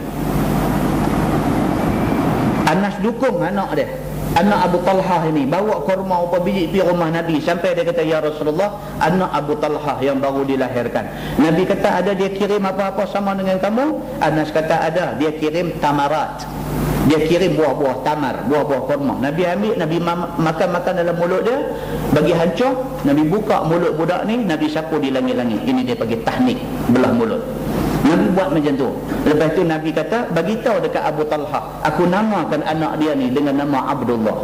Anas dukung anak dia, anak Abu Talha ini, bawa kurma beberapa biji pergi rumah Nabi. Sampai dia kata, ya Rasulullah, anak Abu Talha yang baru dilahirkan. Nabi kata, ada dia kirim apa-apa sama dengan kamu? Anas kata, ada. Dia kirim tamarat. Dia kirim buah-buah tamar, buah-buah kurma. Nabi ambil, Nabi makan-makan dalam mulut dia, bagi hancur. Nabi buka mulut budak ni, Nabi sapu di langit-langit. Ini dia bagi tahnik, belah mulut. Nabi buat macam tu. Lepas tu Nabi kata, bagi tahu dekat Abu Talha, aku namakan anak dia ni dengan nama Abdullah.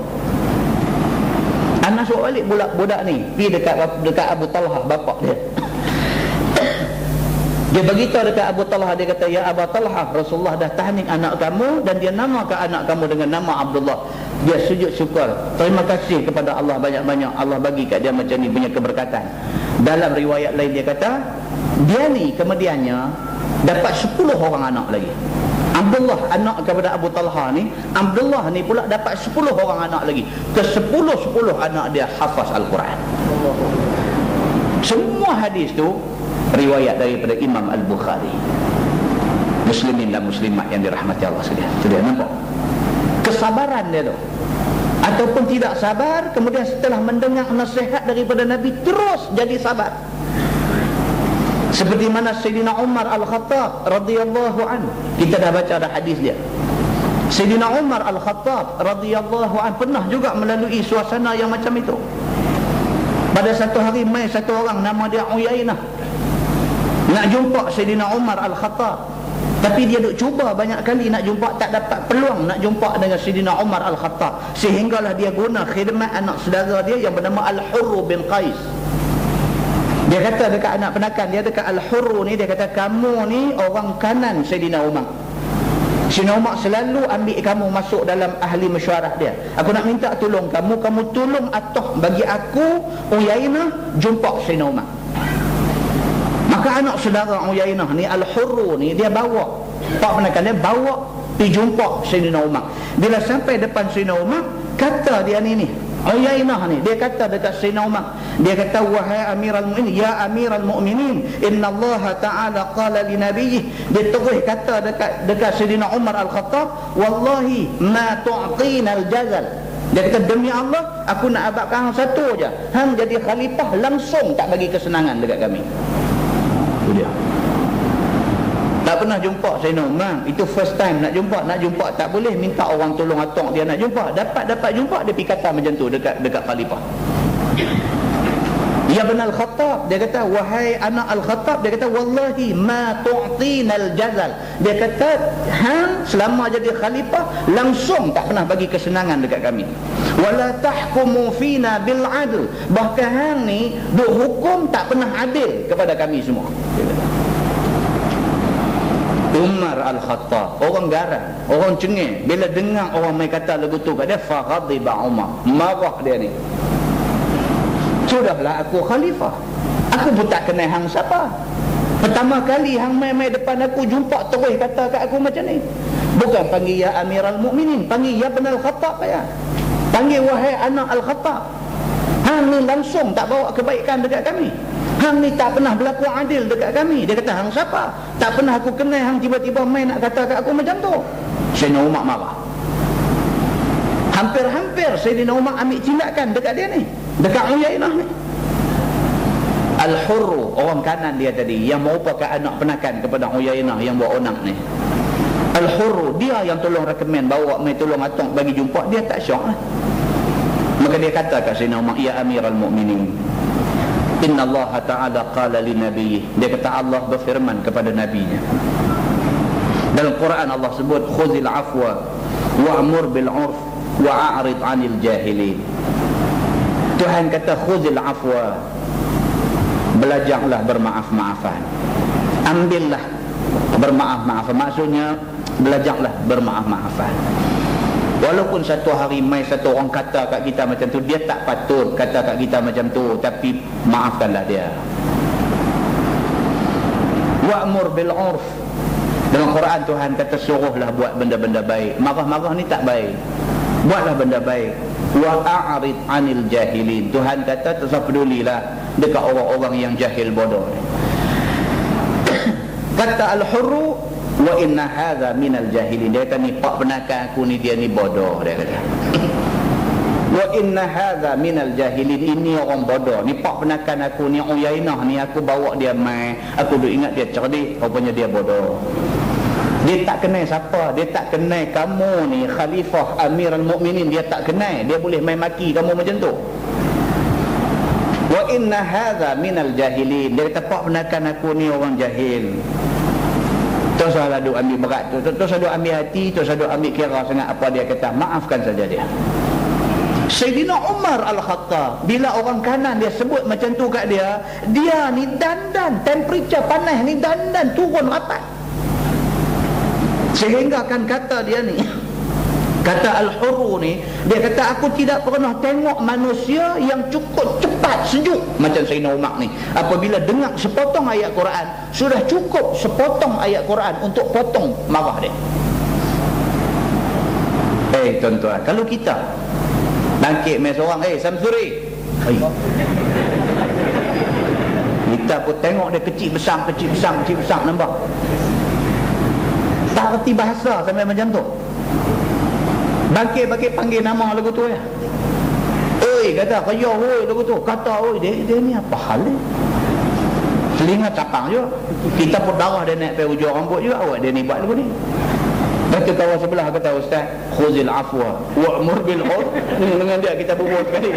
Anas suruh balik budak ni pergi dekat Abu Talha, bapak dia. Dia beritahu dekat Abu Talha, dia kata, ya Abu Talha, Rasulullah dah tahnik anak kamu dan dia namakan anak kamu dengan nama Abdullah. Dia sujud syukur, terima kasih kepada Allah banyak-banyak, Allah bagi kat dia macam ni punya keberkatan. Dalam riwayat lain dia kata, dia ni kemudiannya dapat 10 orang anak lagi. Abdullah anak kepada Abu Talha ni, Abdullah ni pula dapat 10 orang anak lagi. Ke 10 anak dia hafaz Al-Quran. Semua hadis tu riwayat daripada Imam Al-Bukhari. Muslimin dan muslimat yang dirahmati Allah sekalian. Itu dia, nampak kesabaran dia tu. Ataupun tidak sabar, kemudian setelah mendengar nasihat daripada Nabi, terus jadi sabar. Seperti mana Sayyidina Umar Al-Khattab radhiyallahu an. Kita dah baca ada hadis dia. Sayyidina Umar Al-Khattab radhiyallahu an pernah juga melalui suasana yang macam itu. Pada satu hari mai satu orang nama dia Uyainah nak jumpa Sayyidina Umar Al-Khattab, tapi dia duk cuba banyak kali nak jumpa, tak dapat peluang nak jumpa dengan Sayyidina Umar Al-Khattab, sehinggalah dia guna khidmat anak saudara dia yang bernama Al-Hurr bin Qais. Dia kata dekat anak penakan dia, dekat Al-Hurr ni, dia kata, kamu ni orang kanan Sayyidina Umar. Sayyidina Umar selalu ambil kamu masuk dalam ahli mesyuarah dia. Aku nak minta tolong kamu tolong atoh bagi aku Uyainah jumpa Sayyidina Umar. Maka anak saudara Uyainah ni, Al-Hurr ni, dia bawa pak penakan dia, bawa pergi jumpa Sayyidina Umar. Bila sampai depan Sayyidina Umar, kata dia ni Uyainah ni, dia kata dekat Sayyidina Umar, dia kata, wahai Amirul Mu'minin, ya Amirul Mu'minin, inna Allah Ta'ala qala li nabiyih. Dia terus kata dekat Sayyidina Umar Al-Khattab, wallahi ma tu'tina al-jazal. Dia kata, demi Allah, aku nak abadkan hang satu aja, hang jadi khalifah langsung tak bagi kesenangan dekat kami. Itu dia. Tak pernah jumpa Sayyidina Umar. Itu first time nak jumpa. Nak jumpa tak boleh minta orang tolong atok dia nak jumpa. Dapat jumpa dia pergi kata macam tu dekat khalifah. Ya bin Al-Khattab, dia kata, wahai anak Al-Khattab, dia kata, wallahi ma tu'tina al-jazal. Dia kata, hang selama jadi khalifah langsung tak pernah bagi kesenangan dekat kami. Wala tahkumu fina bil adl. Bahkan hang ni duk hukum tak pernah adil kepada kami semua. Umar Al-Khattab, orang garang, orang cengeng. Bila dengar orang main kata lagu tu kat dia, faghadiba Umar, marah dia ni. Sudahlah aku khalifah, aku pun tak kenal hang siapa. Pertama kali hang main-main depan aku, jumpa terus kata kat aku macam ni. Bukan panggil ya Amiral Mukminin, panggil ya bin Al-Khattab ya. Panggil wahai anak Al-Khattab. Hang ni langsung tak bawa kebaikan dekat kami. Hang ni tak pernah berlaku adil dekat kami. Dia kata, hang siapa? Tak pernah aku kenal, hang tiba-tiba main nak kata kat aku macam tu. Sayyidina Umar marah. Hampir-hampir Sayyidina Umar ambil tindakan dekat dia ni, dekat Uyainah ni. Al-Hurru, orang kanan dia tadi, yang merupakan anak penakan kepada Uyainah yang buat onak ni. Al-Hurru, dia yang tolong rekomen bawa mai tolong atok bagi jumpa. Dia tak syok lah. Maka dia kata kat Sayyidina Umar, ya Amiral Mukminin, Inna Allah Ta'ala qala li nabiyyi. Dia kata Allah berfirman kepada nabinya. Dalam Quran Allah sebut, khuzil afwa wa'mur bil 'urf wa'arid 'anil jahilin. Tuhan kata khuzil afwa, belajarlah bermaaf-maafan. Ambillah bermaaf-maafan. Maksudnya belajarlah bermaaf-maafan. Walaupun satu hari mai satu orang kata kat kita macam tu, dia tak patut kata kat kita macam tu, tapi maafkanlah dia. Wa'mur bil 'urf. Dalam Quran Tuhan kata suruhlah buat benda-benda baik. Marah-marah ni tak baik. Buatlah benda baik. Wa a'rid 'anil jahilin. Tuhan kata tak usah pedulilah dekat orang-orang yang jahil bodoh. Kata Al-Hurru, wa inna hadza minal jahilin. Dia kata ni pak penakan aku ni, dia ni bodoh, dia kata. Wa inna hadza minal jahilin, ini orang bodoh. Ni pak penakan aku ni, Uyainah ni, aku bawa dia mai, aku duk ingat dia cerdik, rupanya dia bodoh. Dia tak kenal siapa, dia tak kenal kamu ni Khalifah Amirul Mukminin, dia tak kenal. Dia boleh main maki kamu macam tu. Wa inna hadza minal jahilin. Dia kata pak penakan aku ni orang jahil. Terus ada duk ambil berat tu, terus ada ambil hati, terus ada ambil kira sangat apa dia kata. Maafkan saja dia. Sayyidina Umar Al-Khattab, bila orang kanan dia sebut macam tu kat dia, dia ni dandan, temperature panas ni dandan turun rapat. Sehingga kan kata dia ni, kata Al-Hurru ni, dia kata aku tidak pernah tengok manusia yang cukup cepat sejuk macam Sayyidina Umar ni. Apabila dengar sepotong ayat Quran, sudah cukup sepotong ayat Quran untuk potong marah dia. Tuan-tuan, kalau kita bangkit main seorang, Samsuri, kita pun tengok dia kecil besar nampak, tak erti bahasa sampai macam tu. Bangkit panggil nama lagu tu ya. Kata kaya lagu tu. Kata dia ni apa hal ni? Telinga capang je. Kita pun darah dia naik pergi ujung rambut je. Awak dia ni buat lagu ni. Lepas kawan sebelah kata, Ustaz, khuzil afwa wa'mur bil 'urf. Dengan dia kita berbual sekali.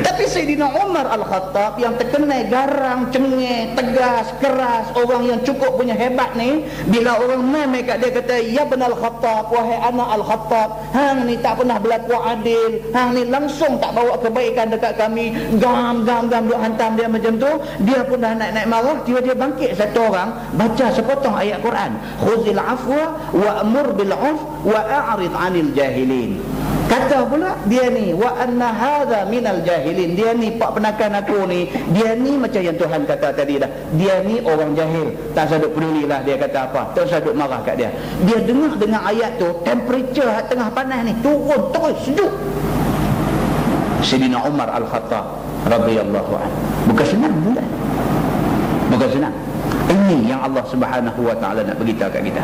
Tapi Sayyidina Umar Al-Khattab yang terkenal garang, cengeng, tegas, keras, orang yang cukup punya hebat ni, bila orang main kat dia kata, ya bin Al-Khattab, wahai anak Al-Khattab, hang ni tak pernah berlaku adil, hang ni langsung tak bawa kebaikan dekat kami, gam duk hantam dia macam tu. Dia pun dah naik marah. Tiba-tiba bangkit satu orang baca sepotong ayat Quran, khuzil afwa wa'mur bil 'urf wa'arid 'anil jahilin. Kata pula dia ni, wa anna hadza minal jahilin. Dia ni pak penakan aku ni, dia ni macam yang Tuhan kata tadi dah, dia ni orang jahil. Tak saduk pedulilah dia kata apa, tak saduk marah kat dia. Dia dengar ayat tu, temperature tengah panas ni turun terus sejuk. Sayyidina Umar Al-Khattab radhiyallahu anhu, bukan senang pula, bukan senang. Ini yang Allah Subhanahu wa taala nak beritahu kat kita.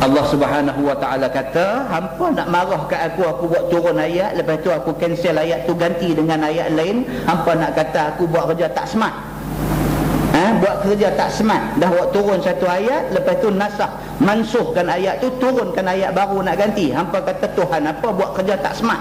Allah Subhanahu wa ta'ala kata, hampa nak marah kat aku buat turun ayat, lepas tu aku cancel ayat tu ganti dengan ayat lain. Hampa nak kata aku buat kerja tak smart. Buat kerja tak smart. Dah buat turun satu ayat, lepas tu nasah, mansuhkan ayat tu, turunkan ayat baru nak ganti. Hampa kata Tuhan apa buat kerja tak smart.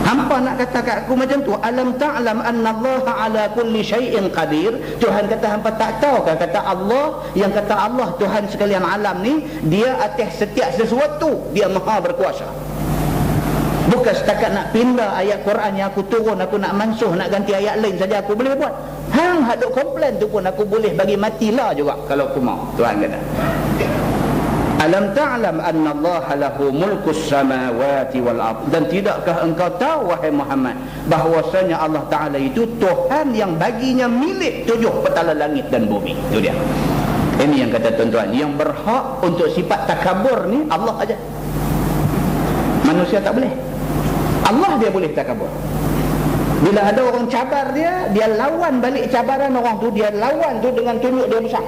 Hampa nak kata kat aku macam tu, alam ta'lam anna Allah ala kulli syai'in qadir. Tuhan kata hampa tak tahu kan, kata Allah, yang kata Allah Tuhan sekalian alam ni, dia atas setiap sesuatu dia maha berkuasa. Bukan setakat nak pindah ayat Quran yang aku turun, aku nak mansuh, nak ganti ayat lain saja aku boleh buat. Hang haduk komplain tu pun aku boleh bagi matilah juga kalau aku mau. Tuhan kata, alam ta'lam anna Allah lahu mulkus samawati wal ard. Dan tidakkah engkau tahu wahai Muhammad bahwasanya Allah Ta'ala itu Tuhan yang baginya milik 7 petala langit dan bumi. Itu dia. Ini yang kata tuan-tuan, yang berhak untuk sifat takabur ni Allah aja. Manusia tak boleh. Allah dia boleh takabur. Bila ada orang cabar dia, dia lawan balik cabaran orang tu, dia lawan tu dengan tunjuk dia besar.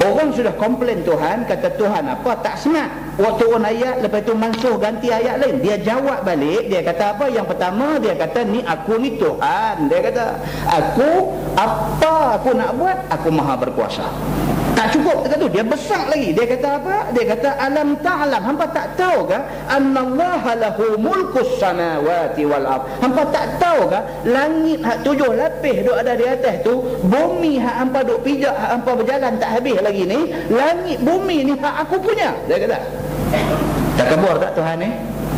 Orang sudah komplain Tuhan, kata Tuhan apa tak smart, buat turun ayat, lepas tu mansuh ganti ayat lain. Dia jawab balik, dia kata apa? Yang pertama dia kata ni aku ni Tuhan. Dia kata aku apa aku nak buat, aku maha berkuasa. Tak cukup kata tu, dia besar lagi. Dia kata apa? Dia kata alam ta'lam, hampa tak tahu ke annallaha lahu mulkus samawati wal ard. Hampa tak tahu ke langit hak 7 lapis duk ada di atas tu, bumi hak hampa duk pijak, hak hampa berjalan tak habis lagi ni, langit bumi ni hak aku punya. Dia kata takabur tak Tuhan ni?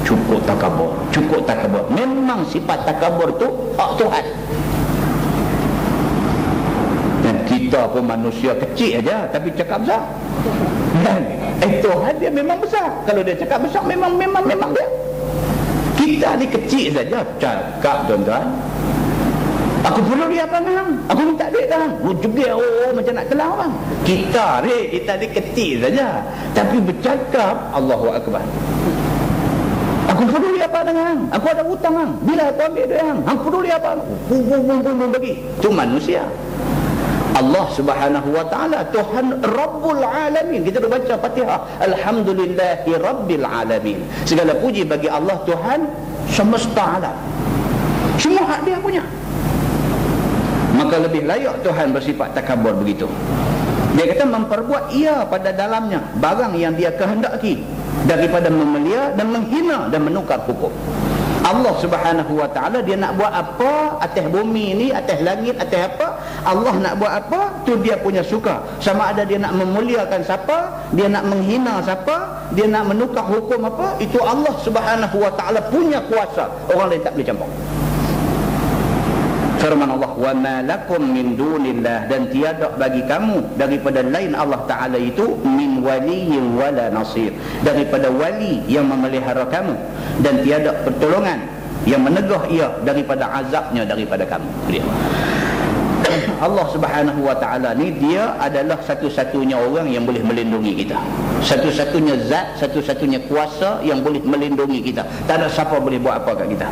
Cukup takabur, cukup takabur. Memang sifat takabur tu hak Tuhan. Kita pun manusia kecil aja tapi cakap besar. Dan Tuhan dia memang besar. Kalau dia cakap besar memang dia. Kita ni kecil saja cakap tuan-tuan. Aku perlu dia apa hang? Aku minta duit dah. Jugil macam nak kelar orang. Kita ni kecil saja tapi bercakap Allahu akbar. Aku perlu dia apa dengan hang? Aku ada hutang hang. Bila aku ambil duit hang? Hang perlu dia apa? Bung bagi. Itu manusia. Allah Subhanahu wa ta'ala Tuhan Rabbul Alamin. Kita dah baca Fatihah, alhamdulillahi Rabbil Alamin. Segala puji bagi Allah Tuhan semesta alam. Semua hak dia punya. Maka lebih layak Tuhan bersifat takabur begitu. Dia kata memperbuat ia pada dalamnya barang yang dia kehendaki daripada memelia dan menghina dan menukar hukum. Allah Subhanahu wa ta'ala dia nak buat apa atas bumi ni, atas langit, atas apa, Allah nak buat apa tu dia punya suka. Sama ada dia nak memuliakan siapa, dia nak menghina siapa, dia nak menukar hukum apa, itu Allah Subhanahu wa ta'ala punya kuasa. Orang lain tak boleh campur. Firman Allah, wa ma lakum min dunillah, dan tiada bagi kamu daripada lain Allah Ta'ala itu min waliyyin wala nasir, daripada wali yang memelihara kamu, dan tiada pertolongan yang menegah ia daripada azabnya daripada kamu. Dia Allah Subhanahu wa ta'ala ni dia adalah satu-satunya orang yang boleh melindungi kita, satu-satunya zat, satu-satunya kuasa yang boleh melindungi kita. Tak ada siapa boleh buat apa kat kita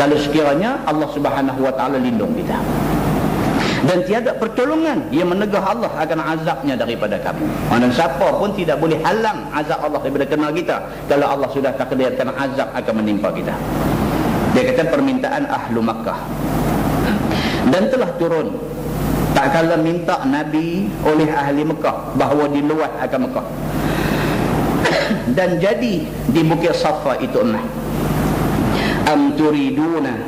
kalau sekiranya Allah Subhanahu wa ta'ala lindung kita. Dan tiada pertolongan yang menegah Allah akan azabnya daripada kamu. Dan siapa pun tidak boleh halang azab Allah daripada kena kita kalau Allah sudah takdirkan azab akan menimpa kita. Dia kata permintaan ahlu Makkah, dan telah turun tak kala minta Nabi oleh ahli Mekah bahawa diluat akan Mekah dan jadi di Bukit Safa itu emas. Am turiduna,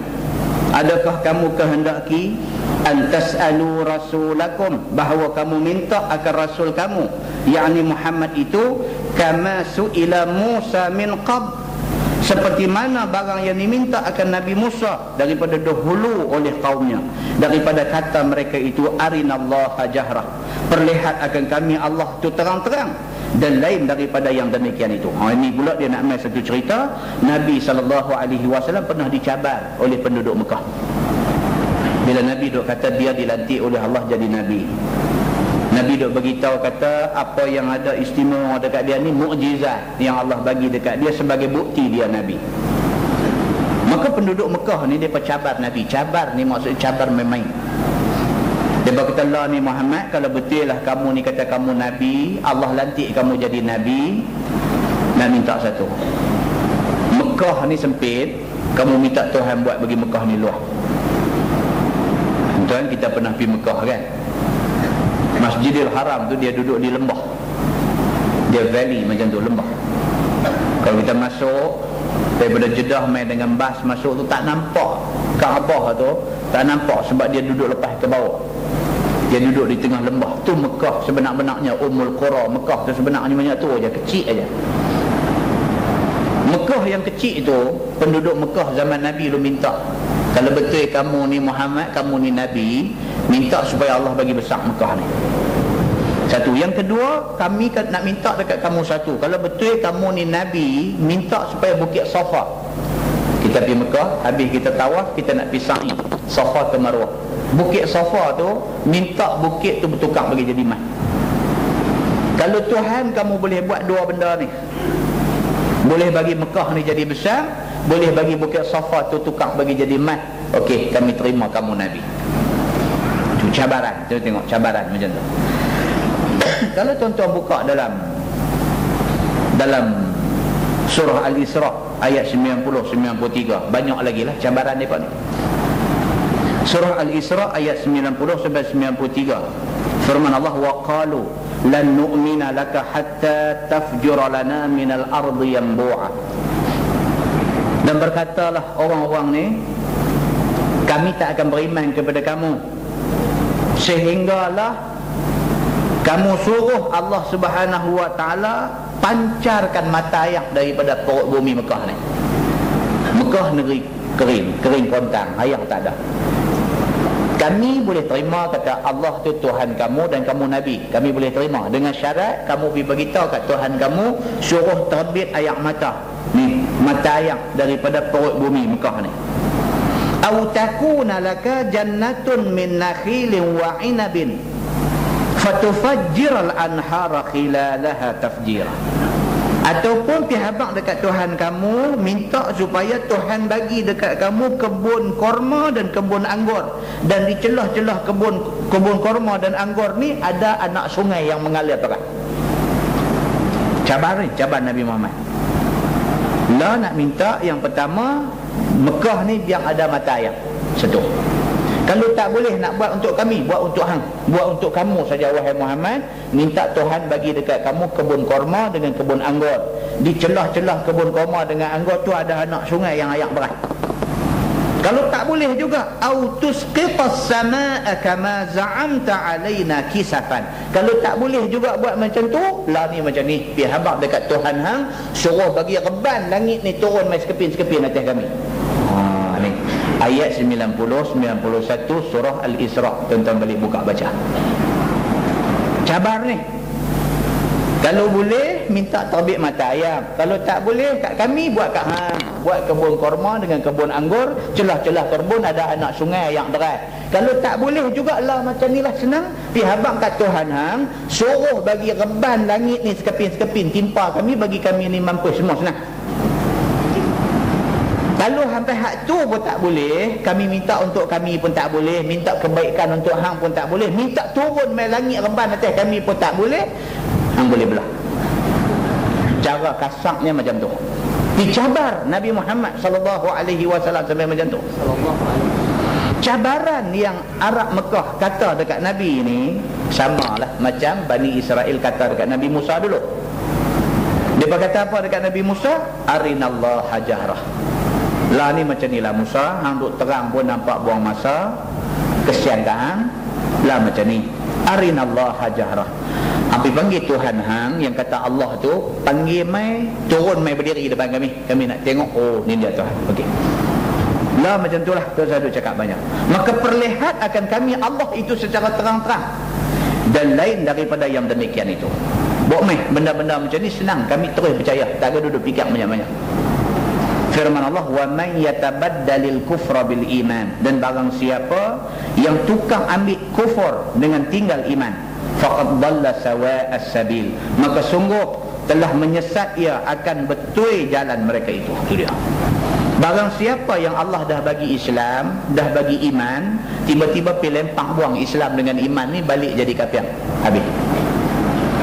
adakah kamu kehendaki an tas'alu rasulakum, bahawa kamu minta akan rasul kamu, yakni Muhammad itu, kama su'ila Musa min qab, seperti mana barang yang diminta akan Nabi Musa daripada dahulu oleh kaumnya, daripada kata mereka itu arinallaha jahrah, perlihat akan kami Allah itu terang-terang, dan lain daripada yang demikian itu. Ini pula dia nak main satu cerita. Nabi SAW pernah dicabar oleh penduduk Mekah. Bila Nabi duk kata dia dilantik oleh Allah jadi Nabi, Nabi duk beritahu kata apa yang ada istimewa dekat dia ni mukjizat yang Allah bagi dekat dia sebagai bukti dia Nabi. Maka penduduk Mekah ni dia cabar Nabi. Cabar ni maksud cabar main-main. Dia Dia kata, Allah ni Muhammad, kalau betul lah kamu ni kata kamu Nabi, Allah lantik kamu jadi Nabi, nak minta satu. Mekah ni sempit, kamu minta Tuhan buat bagi Mekah ni luas. Tuan, kita pernah pergi Mekah kan, Masjidil Haram tu dia duduk di lembah, dia valley macam tu, lembah. Kalau kita masuk daripada Jeddah main dengan bas masuk tu, tak nampak Kaabah tu, tak nampak sebab dia duduk lepas ke bawah. Dia duduk di tengah lembah. Tu Mekah sebenar-benarnya, Ummul Qura. Mekah tu sebenarnya banyak tu aja, kecil aja. Mekah yang kecil tu, penduduk Mekah zaman Nabi lu minta, kalau betul kamu ni Muhammad, kamu ni Nabi, minta supaya Allah bagi besar Mekah ni. Satu. Yang kedua, kami nak minta dekat kamu satu, kalau betul kamu ni Nabi, minta supaya Bukit Safa. Kita pergi Mekah, habis kita tawaf, kita nak pergi sa'i Safa ke Marwah. Bukit Safa tu, minta bukit tu bertukar bagi jadi emas. Kalau Tuhan kamu boleh buat dua benda ni, boleh bagi Mekah ni jadi besar, boleh bagi Bukit Safa tu tukar bagi jadi emas, okey, kami terima kamu Nabi. Itu cabaran. Kita tengok cabaran macam tu. Kalau tuan-tuan buka dalam surah Al-Isra ayat 90-93, banyak lagi lah cabaran mereka ni. Surah Al-Isra ayat 90-93, firman Allah, wa qalu lan nu'mina laka hatta tafjura lana minal ardi yanbu'a. Dan berkatalah orang-orang ni, kami tak akan beriman kepada kamu sehinggalah kamu suruh Allah Subhanahu wa ta'ala pancarkan mata air daripada perut bumi Mekah ni. Mekah negeri kering kontang, air tak ada. Kami boleh terima kata Allah tu Tuhan kamu dan kamu Nabi, kami boleh terima, dengan syarat kamu pergi beritahu kat Tuhan kamu, suruh terbit air mata ni, mata air daripada perut bumi Mekah ni. Au takuna laka jannatun min nakhilin wa 'inabin fatufajjiral anhara khilalaha tafjira. Ataupun pihabak dekat Tuhan kamu, minta supaya Tuhan bagi dekat kamu kebun korma dan kebun anggur, dan di celah-celah kebun korma dan anggur ni ada anak sungai yang mengalir terang. Cabar Nabi Muhammad. La nak minta yang pertama, Mekah ni yang ada mata air. Satu. Kalau tak boleh nak buat untuk kami, buat untuk hang, buat untuk kamu saja wahai Muhammad, minta Tuhan bagi dekat kamu kebun korma dengan kebun anggur. Di celah-celah kebun korma dengan anggur tu ada anak sungai yang air beras. Kalau tak boleh juga, au tusqitas samaa kama za'amta alaina kisafan. Kalau tak boleh juga buat macam tu, lah ni macam ni, pi habaq dekat Tuhan hang, suruh bagi reban langit ni turun mai sekepin-sekepin atas kami. Ni ayat 90-91 surah Al-Isra. Tuan-tuan balik buka baca. Cabar ni. Kalau boleh minta terbit mata ayam, kalau tak boleh kat kami buat kat hang, buat kebun korma dengan kebun anggur, celah-celah kebun ada anak sungai yang deras. Kalau tak boleh juga lah macam ni lah, senang, pi habaq kat Tuhan hang, suruh bagi reban langit ni sekepin-sekepin timpa kami, bagi kami ni mampu semua, senang. Kalau sampai hak tu pun tak boleh, kami minta untuk kami pun tak boleh, minta kebaikan untuk hang pun tak boleh, minta turun mai langit reban atas kami pun tak boleh, hang boleh belah. Cara kasarnya macam tu. Dicabar Nabi Muhammad sallallahu alaihi wasallam sampai macam tu. Cabaran yang Arab Mekah kata dekat Nabi ni samalah macam Bani Israel kata dekat Nabi Musa dulu. Dia berkata apa dekat Nabi Musa? Arinallaha jahrah. Lah ni macam ni lah Musa, hang duk terang pun nampak buang masa, kesian kat hang. Lah macam ni, arinallaha jahrah. Ambil panggil Tuhan hang yang kata Allah tu, panggil mai, turun mai berdiri depan kami, kami nak tengok, oh ni dia Tuhan. Okey. Lah macam tu lah, Tuhan saya cakap banyak. Maka perlihat akan kami Allah itu secara terang-terang, dan lain daripada yang demikian itu. Buat mai benda-benda macam ni senang, kami terus percaya, tak ada duduk fikir banyak-banyak. Firman Allah, wa man yatabaddalil kufra bil iman, dan barang siapa yang tukar ambil kufur dengan tinggal iman, faqad dhalla sawa'as sabil, maka sungguh telah menyesat ia akan betul jalan mereka itu. Itu dia. Barang siapa yang Allah dah bagi Islam, dah bagi iman, tiba-tiba pergi lempang buang Islam dengan iman ni, balik jadi kafir. Habis.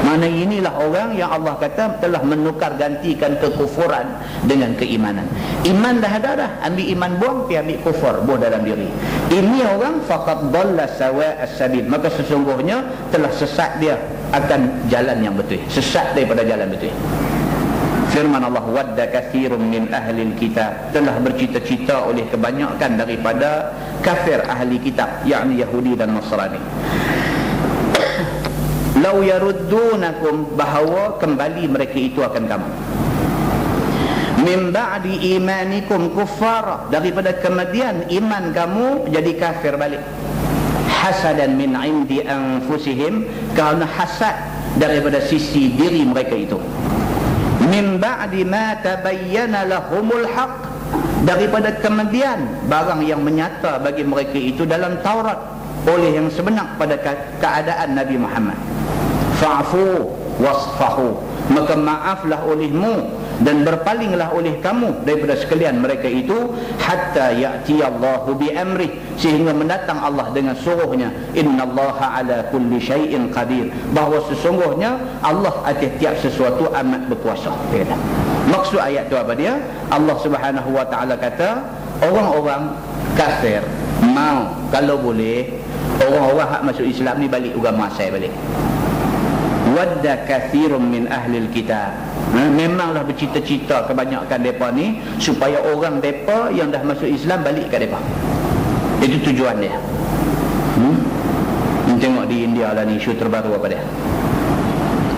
Mana inilah orang yang Allah kata telah menukar gantikan kekufuran dengan keimanan. Iman dah ada dah, ambil iman buang, pergi ambil kufur buang dalam diri. Ini orang faqad dhalla sawa'as sabil, maka sesungguhnya telah sesat dia akan jalan yang betul, sesat daripada jalan betul. Firman Allah, wadda kathirun min ahlil kitab, telah bercita-cita oleh kebanyakan daripada kafir ahli kitab, yakni Yahudi dan Nasrani. Lau yaruddunakum, bahawa kembali mereka itu akan kamu, min ba'di imanikum kuffara, daripada kemudian iman kamu jadi kafir balik. Hasadan min indi anfusihim, kerana hasad daripada sisi diri mereka itu. Min ba'di ma tabayyana lahumul haq, daripada kemudian barang yang menyata bagi mereka itu dalam Taurat oleh yang sebenar pada keadaan Nabi Muhammad. Fa'fu wasfahu, maka maaflah olehmu dan berpalinglah oleh kamu daripada sekalian mereka itu, hatta ya'ti Allahu bi amri, sehingga mendatang Allah dengan suruhnya. Innallaha ala kulli syai'in qadir, bahawa sesungguhnya Allah atas tiap sesuatu amat berkuasa. Maksud ayat tu apa dia? Allah Subhanahu wa taala kata orang-orang kafir mau, kalau boleh, orang-orang hak masuk Islam ni balik agama asal balik. Wadda kathirun min ahlil kitab, memanglah bercita-cita kebanyakan mereka ni supaya orang mereka yang dah masuk Islam balik kat mereka. Itu tujuan dia. Tengok di India lah ni, isu terbaru apa dia?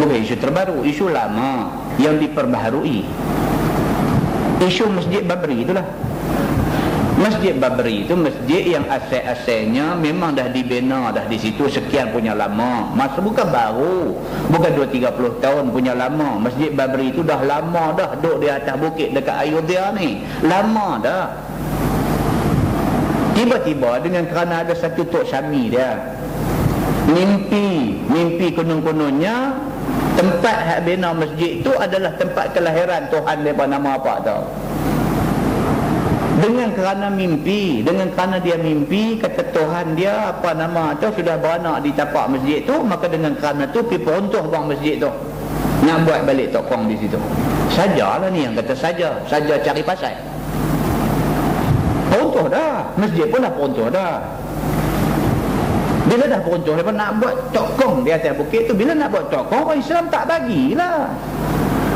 Bukan isu terbaru, isu lama yang diperbaharui. Isu Masjid Babri itulah. Masjid Babri itu masjid yang asal-asalnya memang dah dibina dah di situ sekian punya lama. Masa bukan baru, bukan 2-30 tahun punya lama. Masjid Babri itu dah lama dah duduk di atas bukit dekat Ayodhya ni. Lama dah. Tiba-tiba dengan kerana ada satu Tok Syami dia mimpi kononnya tempat hak bina masjid itu adalah tempat kelahiran Tuhan dia, nama apa tau. Dengan kerana dia mimpi kata Tuhan dia apa nama tu sudah beranak di tapak masjid tu, maka dengan kerana tu pergi peruntuh bang masjid tu, nak buat balik tokong di situ. Sajalah ni yang kata saja cari pasal. Peruntuh dah, masjid pun dah peruntuh dah. Bila dah peruntuh, dia nak buat tokong di atas bukit tu. Bila nak buat tokong, orang Islam tak bagilah.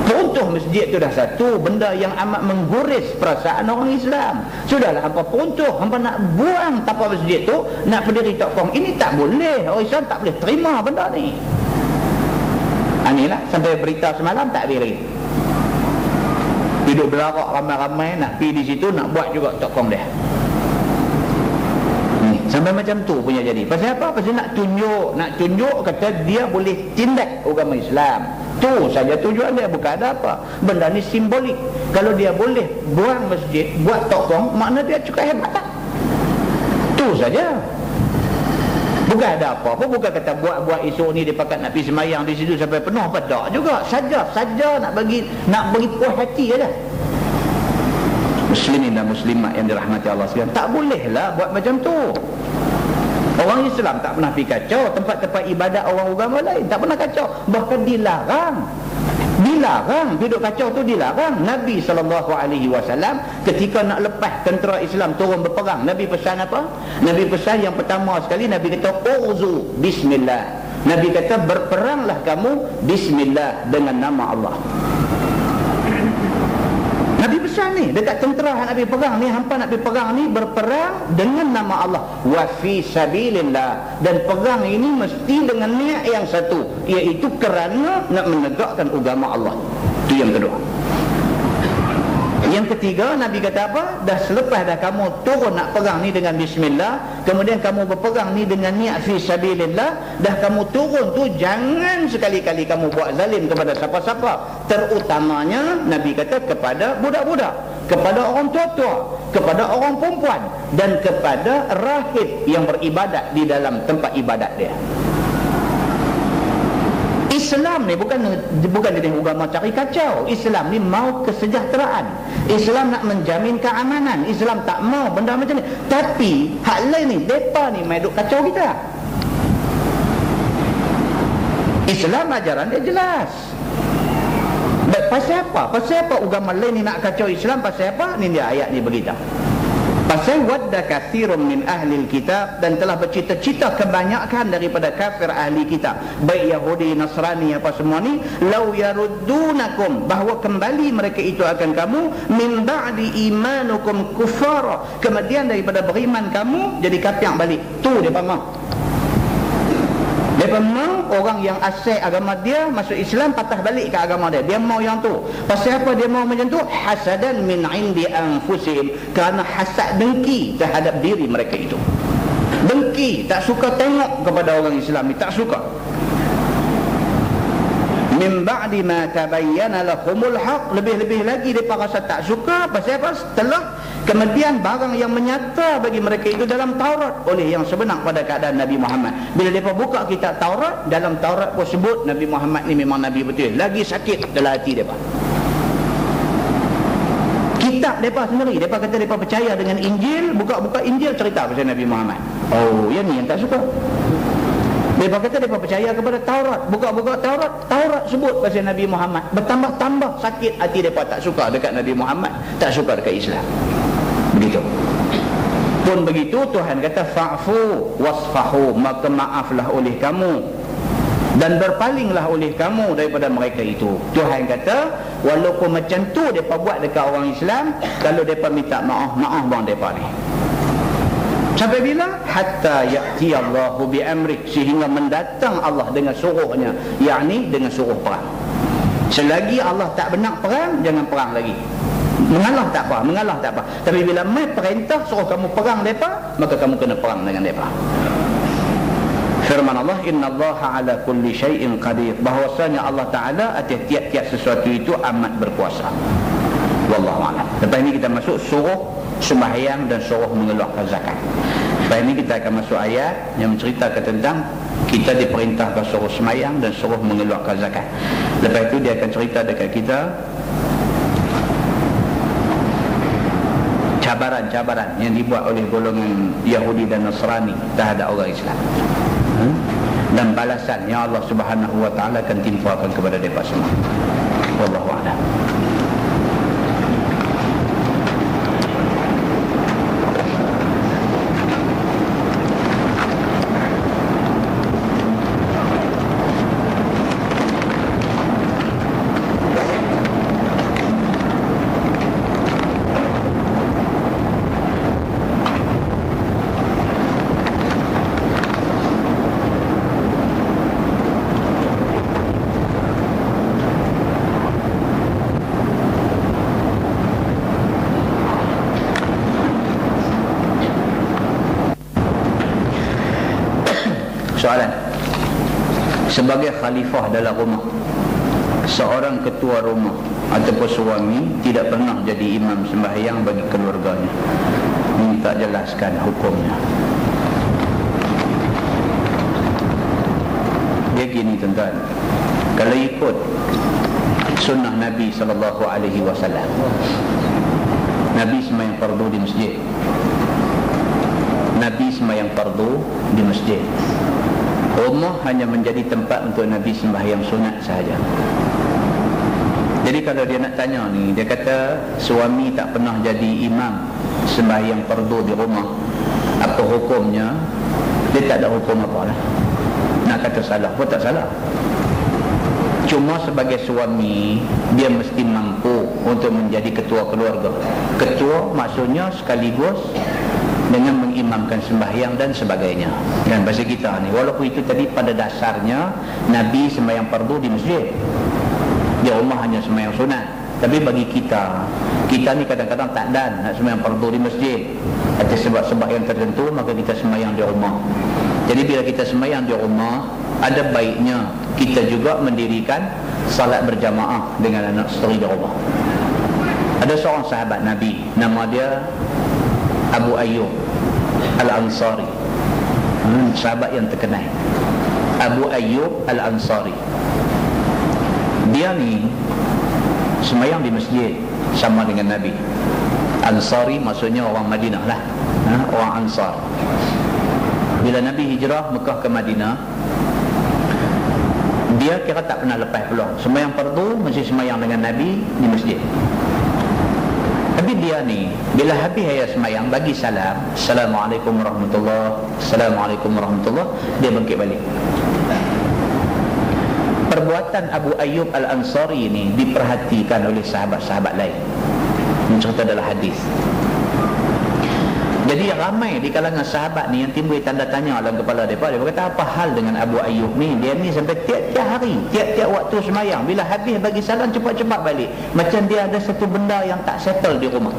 Peruntuh masjid tu dah satu benda yang amat mengguris perasaan orang Islam. Sudahlah hampa peruntuh, hampa nak buang tapak masjid tu, nak berdiri tokong. Ini tak boleh, orang Islam tak boleh terima benda ni. Inilah sampai berita semalam tak beri. Hidup belarak ramai-ramai nak pergi di situ, nak buat juga tokong dia. Sampai macam tu punya jadi. Pasal apa? Pasal nak tunjuk kata dia boleh tindak agama Islam. Tu saja tujuan dia, bukan ada apa. Benda ni simbolik. Kalau dia boleh buang masjid, buat tokong, makna dia cukup hebat tak? Tu saja. Bukan ada apa-apa, bukan kata buat esok ni dia pakat nak pergi semayang di situ sampai penuh, apa tak juga. Saja nak bagi puas hati aja. Muslimin dan muslimat yang dirahmati Allah sekalian, tak bolehlah buat macam tu. Orang Islam tak pernah pergi kacau tempat-tempat ibadat orang agama lain, tak pernah kacau, bahkan dilarang. Duduk kacau tu dilarang. Nabi SAW ketika nak lepas tentera Islam turun berperang, Nabi pesan apa? Nabi pesan yang pertama sekali, Nabi kata urzu bismillah. Nabi kata berperanglah kamu bismillah, dengan nama Allah. Nabi pesan ni dekat tentera yang Nabi perang ni, hampa nak pergi perang ni, berperang dengan nama Allah, wa fi sabilillah, dan perang ini mesti dengan niat yang satu, iaitu kerana nak menegakkan agama Allah. Itu yang kedua. Yang ketiga, Nabi kata apa? Dah selepas dah kamu turun nak perang ni dengan bismillah, kemudian kamu berperang ni dengan niat fi sabilillah, dah kamu turun tu jangan sekali-kali kamu buat zalim kepada siapa-siapa, terutamanya Nabi kata kepada budak-budak, kepada orang tua-tua, kepada orang perempuan, dan kepada rahib yang beribadat di dalam tempat ibadat dia. Islam ni bukan jenis agama cari kacau. Islam ni mau kesejahteraan. Islam nak menjamin keamanan. Islam tak mau benda macam ni. Tapi hak lain ni, depa ni mai duk kacau kita. Islam ajaran dia jelas. Pasal apa? Pasal apa agama lain ni nak kacau Islam? Pasal apa? Ni dia ayat ni beritahu. Pasal wadda katsirun min ahli kitab, dan telah bercita-cita kebanyakan daripada kafir ahli kitab, baik Yahudi, Nasrani apa semua ni, law yaruddunakum, bahawa kembali mereka itu akan kamu, min ba'di imanukum kufara, kemudian daripada beriman kamu jadi kafir balik. Tu depa mau. Dia mau orang yang asal agama dia masuk Islam patah balik ke agama dia. Dia mau yang tu. Pasal apa dia mau macam tu? Hasadan min indi anfusihim, kerana hasad, dengki terhadap diri mereka itu. Dengki, tak suka tengok kepada orang Islam ni, tak suka. Min ba'di ma tabayyana lahumul haq, lebih-lebih lagi mereka rasa tak suka. Pasal apa? Setelah kemudian barang yang menyata bagi mereka itu dalam Taurat oleh yang sebenar pada keadaan Nabi Muhammad. Bila mereka buka kitab Taurat, dalam Taurat pun sebut Nabi Muhammad ni memang Nabi betul. Lagi sakit dalam hati mereka. Kitab mereka sendiri, mereka kata mereka percaya dengan Injil, buka-buka Injil cerita pasal Nabi Muhammad. Oh, yang ni yang tak suka. Mereka kata mereka percaya kepada Taurat, buka-buka Taurat, Taurat sebut pasal Nabi Muhammad. Bertambah-tambah sakit hati mereka, tak suka dekat Nabi Muhammad, tak suka dekat Islam. Begitu. Pun begitu Tuhan kata fa'fu wasfahu, maka maaflah oleh kamu dan berpalinglah oleh kamu daripada mereka itu. Tuhan kata walaupun macam tu mereka buat dekat orang Islam, kalau mereka minta maaf, maaf bang mereka ni. Sampai bila? Hatta ya'ti Allahu bi amri, sehingga mendatang Allah dengan suruhnya, yakni dengan suruh perang. Selagi Allah tak benak perang, jangan perang lagi. Mengalah tak apa, mengalah tak apa. Tapi bila mai perintah suruh kamu perang mereka, maka kamu kena perang dengan mereka. Firman Allah, innallaha ala kulli syai'in qadir, bahwasanya Allah Ta'ala atas tiap-tiap sesuatu itu amat berkuasa. Wallahu a'lam. Lepas ini kita masuk suruh sembahyang dan suruh mengeluarkan zakat. Lepas ini kita akan masuk ayat yang menceritakan tentang kita diperintahkan suruh sembahyang dan suruh mengeluarkan zakat. Lepas itu dia akan cerita dekat kita cabaran-cabaran yang dibuat oleh golongan Yahudi dan Nasrani terhadap orang Islam, dan balasan yang Allah Subhanahu wa taala akan timpakan kepada mereka semua. Wallahu a'lam. Soalan, sebagai khalifah dalam rumah, seorang ketua rumah ataupun suami tidak pernah jadi imam sembahyang bagi keluarganya, minta jelaskan hukumnya. Dia gini tuan-tuan, kalau ikut sunnah Nabi SAW, Nabi sembahyang fardu di masjid. Nabi sembahyang fardu di masjid. Rumah hanya menjadi tempat untuk Nabi sembahyang sunat sahaja. Jadi kalau dia nak tanya ni, dia kata suami tak pernah jadi imam sembahyang fardu di rumah, apa hukumnya? Dia tak ada hukum apa lah. Nak kata salah pun tak salah. Cuma sebagai suami, dia mesti mampu untuk menjadi ketua keluarga. Ketua maksudnya sekaligus dengan mengimamkan sembahyang dan sebagainya. Dan bahasa kita ni, walaupun itu tadi pada dasarnya Nabi sembahyang fardu di masjid, di rumah hanya sembahyang sunat. Tapi bagi kita ni kadang-kadang tak dan nak sembahyang fardu di masjid atas sebab-sebab yang tertentu, maka kita sembahyang di rumah. Jadi bila kita sembahyang di rumah, ada baiknya kita juga mendirikan salat berjamaah dengan anak isteri di rumah. Ada seorang sahabat Nabi, nama dia Abu Ayyub Al-Ansari, sahabat yang terkenal. Abu Ayyub Al-Ansari Dia ni semayang di masjid sama dengan Nabi. Ansari maksudnya orang Madinah lah, orang Ansar. Bila Nabi hijrah Mekah ke Madinah, dia kira tak pernah lepas peluang. Semayang fardu masih semayang dengan Nabi di masjid. Tapi dia ni bila habis ayat semayang bagi salam, Assalamualaikum warahmatullahi, Assalamualaikum warahmatullahi, dia bangkit balik. Perbuatan Abu Ayyub Al-Ansari ini diperhatikan oleh sahabat-sahabat lain. Mencerita dalam hadis. Jadi ramai di kalangan sahabat ni yang timbul tanda tanya dalam kepala mereka. Dia berkata, apa hal dengan Abu Ayyub ni? Dia ni sampai tiap-tiap hari, tiap-tiap waktu semayang, bila habis bagi salam cepat-cepat balik. Macam dia ada satu benda yang tak settle di rumah.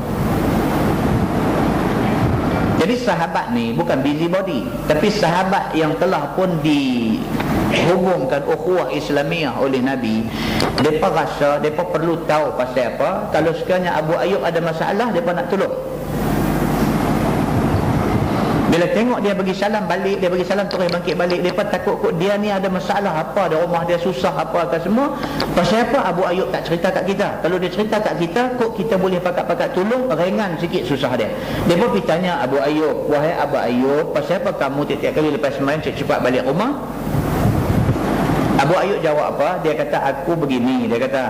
Jadi sahabat ni bukan busybody, tapi sahabat yang telah pun dihubungkan ukhuwah Islamiah oleh Nabi. Mereka rasa mereka perlu tahu pasal apa. Kalau sekiranya Abu Ayyub ada masalah, mereka nak tolong. Bila tengok dia bagi salam balik, dia bagi salam terus bangkit balik, mereka takut kot dia ni ada masalah apa, ada rumah dia susah apa ke semua. Pasal apa Abu Ayyub tak cerita kat kita? Kalau dia cerita kat kita, kot kita boleh pakat-pakat tolong, ringan sikit susah dia. Dia pun pergi tanya Abu Ayyub, wahai Abu Ayyub, pasal apa kamu tiap-tiap kali lepas sembahyang cepat balik rumah? Abu Ayyub jawab apa? Dia kata, aku begini, dia kata,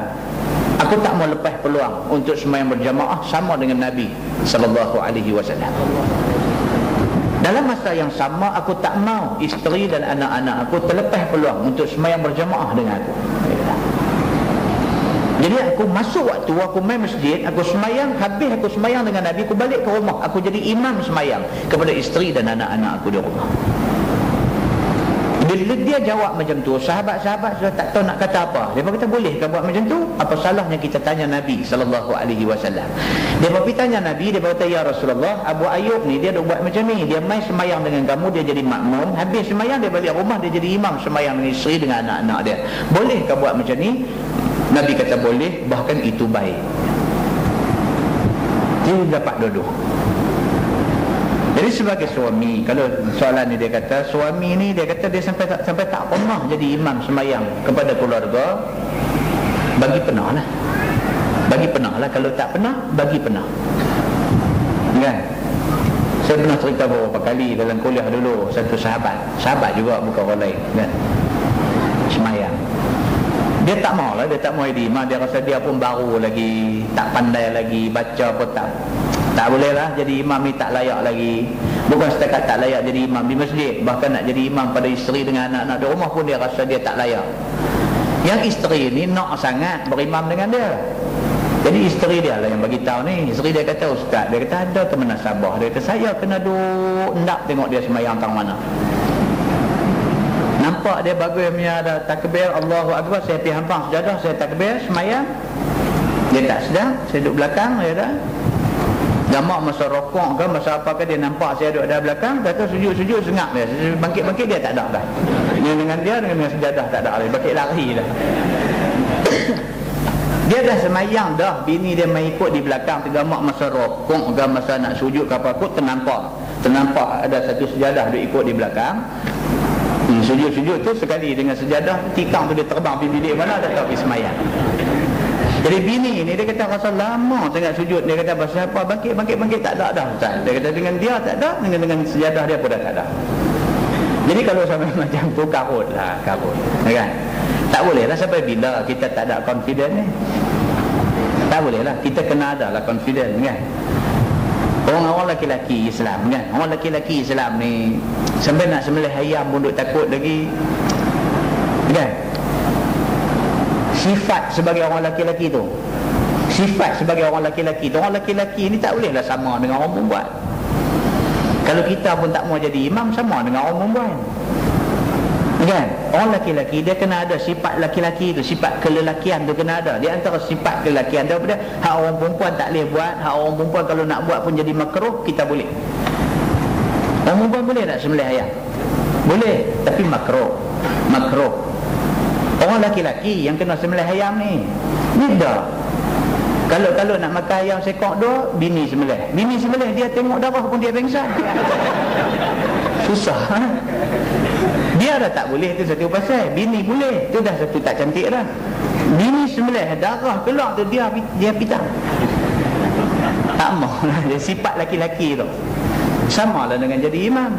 aku tak mau lepas peluang untuk sembahyang berjamaah sama dengan Nabi sallallahu alaihi wasallam. Dalam masa yang sama, aku tak mau isteri dan anak-anak aku terlepas peluang untuk sembahyang berjamaah dengan aku. Jadi aku masuk waktu, aku main masjid, aku sembahyang, habis aku sembahyang dengan Nabi, aku balik ke rumah, aku jadi imam sembahyang kepada isteri dan anak-anak aku di rumah. Bila dia jawab macam tu, sahabat-sahabat sudah tak tahu nak kata apa. Dia kata, boleh ke buat macam tu? Apa salahnya kita tanya Nabi sallallahu alaihi wasallam? Dia pergi tanya Nabi, dia kata, ya Rasulullah, Abu Ayyub ni dia dah buat macam ni. Dia main semayang dengan kamu, dia jadi makmum. Habis semayang dia balik rumah, dia jadi imam semayang dengan isteri dengan anak-anak dia. Boleh ke buat macam ni? Nabi kata boleh, bahkan itu baik. Dia dapat dua-dua. Jadi sebagai suami, kalau soalan ni dia kata, suami ni dia kata dia sampai tak pernah jadi imam semayang kepada keluarga, bagi pernah lah. Bagi pernah lah, kalau tak pernah, bagi pernah. Kan? Saya pernah cerita beberapa kali dalam kuliah dulu, satu sahabat juga bukan orang lain, kan? Semayang. Dia tak mau lah, dia tak mau jadi imam, dia rasa dia pun baru lagi, tak pandai lagi, baca pun tak boleh lah, jadi imam ni tak layak lagi. Bukan setakat tak layak jadi imam di masjid, bahkan nak jadi imam pada isteri dengan anak-anak di rumah pun dia rasa dia tak layak. Yang isteri ni nak sangat berimam dengan dia. Jadi isteri dia lah yang bagi tahu ni. Isteri dia kata, ustaz, dia kata ada teman Sabah, dia kata saya kena duduk nak tengok dia semayang tang mana. Nampak dia bagus punya ada takbir Allahu Akbar, saya pergi hampang sejadah, saya takbir semayang, dia tak sedar, saya duduk belakang, dia dah gamak masa rokok ke masa apa ke, dia nampak saya duduk ada belakang, kata sujud-sujud sengak dia, bangkit-bangkit dia tak ada dah. Dengan dia dengan sejadah tak ada lagi, bangkit lari dah. Dia dah semayang dah, bini dia main ikut di belakang, tergamak masa rokok ke masa nak sujud ke apa kot, ternampak ada satu sejadah dia ikut di belakang. Sujud-sujud tu sekali dengan sejadah, tikang tu dia terbang pergi bilik mana, dah tahu pergi semayang. Jadi bini ni dia kata rasa lama sangat sujud, dia kata pasal apa, bangkit tak ada dah ustaz. Dia kata dengan dia tak ada, dengan sejadah dia pun dah tak ada. Jadi kalau sampai macam tu karut kan? Tak boleh lah, sampai bila kita tak ada confident ni. Tak boleh lah, kita kena ada lah confident kan. Orang lelaki-lelaki Islam kan, orang lelaki-lelaki Islam ni sampai nak sembelih ayam pun duk takut lagi kan. Sifat sebagai orang lelaki-lelaki tu, orang lelaki-lelaki ni tak bolehlah sama dengan orang perempuan. Kalau kita pun tak mau jadi imam, sama dengan orang perempuan kan. Orang lelaki-lelaki dia kena ada sifat lelaki-lelaki tu, sifat kelelakian tu kena ada. Di antara sifat kelelakian tu daripada hak orang perempuan tak boleh buat, hak orang perempuan kalau nak buat pun jadi makruh, kita boleh. Orang perempuan boleh tak sembelih ayam? Boleh, tapi makruh. Orang lelaki-lelaki yang kena sembelih ayam ni dah. Kalau nak makan ayam sekok dua, bini sembelih dia tengok darah pun dia pengsan. Susah. Dia dah tak boleh, tu satu pasal. Bini boleh, tu dah satu tak cantik dah. Bini sembelih, darah keluar tu dia pitang. Tak maulah, dia sifat laki-laki tu. Sama lah dengan jadi imam.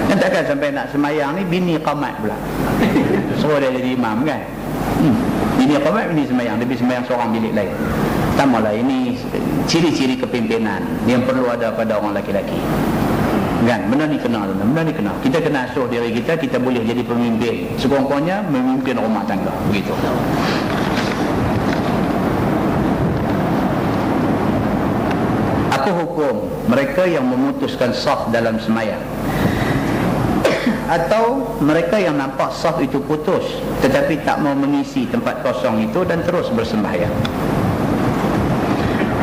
Dan takkan sampai nak semayang ni bini qamat pula. Suruh dia jadi imam kan. Bini qamat, bini semayang, dia pergi semayang seorang bilik lain. Sama lah, ini ciri-ciri kepimpinan yang perlu ada pada orang laki-laki. Kan, benda ni kena, benda ni kena. Kita kena asuh diri kita, kita boleh jadi pemimpin. Sekurang-kurangnya memimpin rumah tangga, begitu. Apa hukum mereka yang memutuskan saf dalam semayang? Atau mereka yang nampak saf itu putus tetapi tak mau mengisi tempat kosong itu dan terus bersembahyang?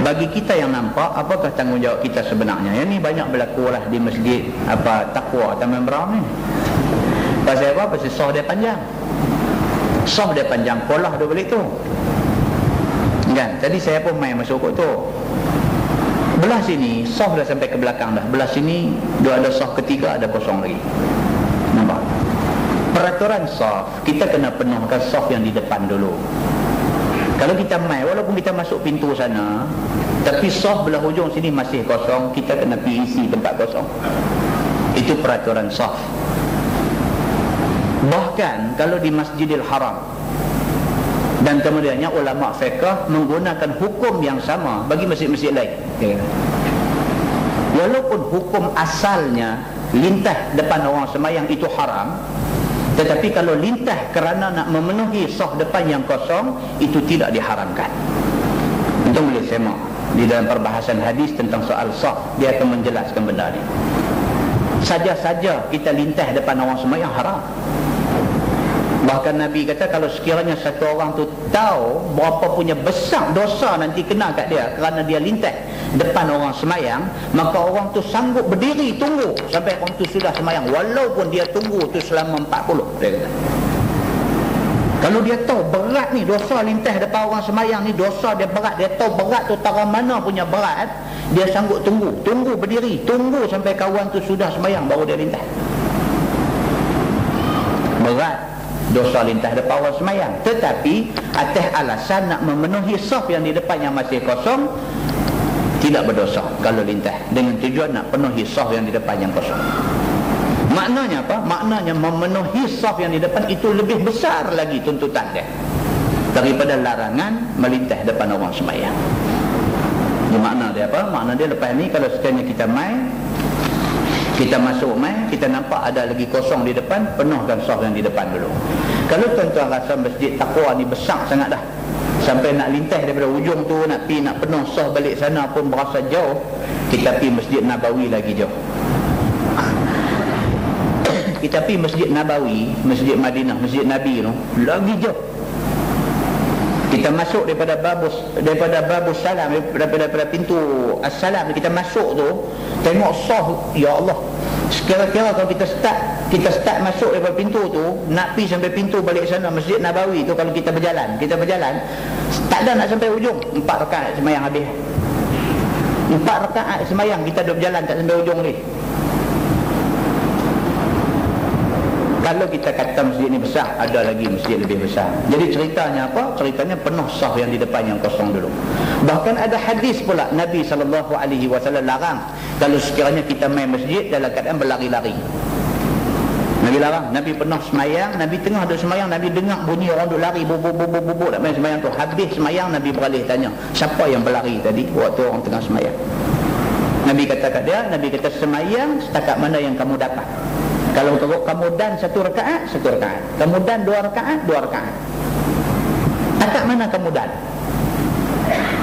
Bagi kita yang nampak, apakah tanggungjawab kita sebenarnya? Yang ni banyak berlaku lah di masjid Taqwa Taman Beram ni. Pasal apa? Pasal saf dia panjang. Saf dia panjang, polah dia balik tu kan. Tadi saya pun main masuk kot tu. Belah sini saf dah sampai ke belakang dah. Belah sini dia ada saf ketiga, ada kosong lagi. Nampak? Peraturan saf, kita kena penuhkan saf yang di depan dulu. Kalau kita main, walaupun kita masuk pintu sana, tapi saf belah hujung sini masih kosong, kita kena pergi isi tempat kosong. Itu peraturan saf. Bahkan kalau di Masjidil Haram, dan kemudiannya ulama fiqh menggunakan hukum yang sama bagi masjid-masjid lain. Walaupun hukum asalnya lintah depan orang semayang itu haram, tetapi kalau lintah kerana nak memenuhi saf depan yang kosong, itu tidak diharamkan. Itu boleh semak di dalam perbahasan hadis tentang soal saf, dia akan menjelaskan benda ni. Saja-saja kita lintah depan orang semayang haram. Bahkan Nabi kata kalau sekiranya satu orang tu tahu berapa punya besar dosa nanti kena kat dia kerana dia lintah depan orang semayang, maka orang tu sanggup berdiri tunggu sampai orang tu sudah semayang, walaupun dia tunggu tu selama 40, dia kata. Kalau dia tahu berat ni dosa lintah depan orang semayang ni, dosa dia berat, dia tahu berat tu tara mana punya berat, dia sanggup tunggu berdiri, tunggu sampai kawan tu sudah semayang baru dia lintah. Berat dosa lintah depan orang semayang, tetapi atas alasan nak memenuhi saf yang di depan yang masih kosong, tidak berdosa kalau lintah dengan tujuan nak penuhi saf yang di depan yang kosong. Maknanya apa? Maknanya memenuhi saf yang di depan itu lebih besar lagi tuntutan dia daripada larangan melintah depan orang semayang. Ini makna dia apa? Makna dia lepas ni kalau sekiranya kita main, kita masuk main, kita nampak ada lagi kosong di depan, penuhkan saf yang di depan dulu. Kalau tuan-tuan rasa masjid Taqwa ni besar sangat dah, sampai nak lintah daripada ujung tu nak penuh saf balik sana pun berasa jauh, kita pergi Masjid Nabawi lagi jauh. Kita pergi Masjid Nabawi, Masjid Madinah, Masjid Nabi tu lagi jauh. Kita masuk daripada babus salam, daripada pintu as-salam, kita masuk tu tengok saf, ya Allah. Sekira-kira kalau kita start masuk daripada pintu tu, nak pergi sampai pintu balik sana Masjid Nabawi tu, kalau kita berjalan tak ada nak sampai ujung. 4 rakaat semayang habis. 4 rakaat semayang kita duduk berjalan tak sampai ujung ni. Kalau kita kata masjid ni besar, ada lagi masjid lebih besar. Jadi ceritanya apa? Ceritanya penuh saf yang di depan yang kosong dulu. Bahkan ada hadis pula Nabi SAW larang kalau sekiranya kita main masjid dalam keadaan berlari-lari. Nabi larang. Nabi pernah semayang, Nabi tengah duduk semayang, Nabi dengar bunyi orang duduk lari, bubuk nak main semayang tu. Habis semayang, Nabi beralih tanya, siapa yang berlari tadi waktu orang tengah semayang? Nabi kata kat dia, Nabi kata semayang setakat mana yang kamu dapat. Kalau kamu dan 1 rakaat, 1 rakaat. Kamu dan 2 rakaat, 2 rakaat. Setakat mana kamu dan?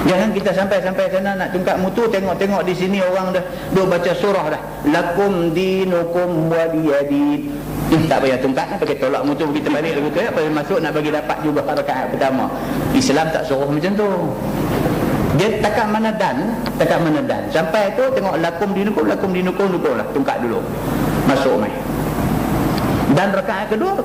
Jangan kita sampai sana nak tungkat mutu, tengok di sini orang dah baca surah dah. Lakum dinukum waliyadin. Tak payah tungkat, pakai tolak mutu kita balik lagu tu ya, pasal masuk nak bagi dapat juga rakaat pertama. Islam tak suruh macam tu. Dia takat mana dan. Sampai tu tengok lakum dinukum lah, tungkat dulu. Masuk mai. Dan rakaat kedua.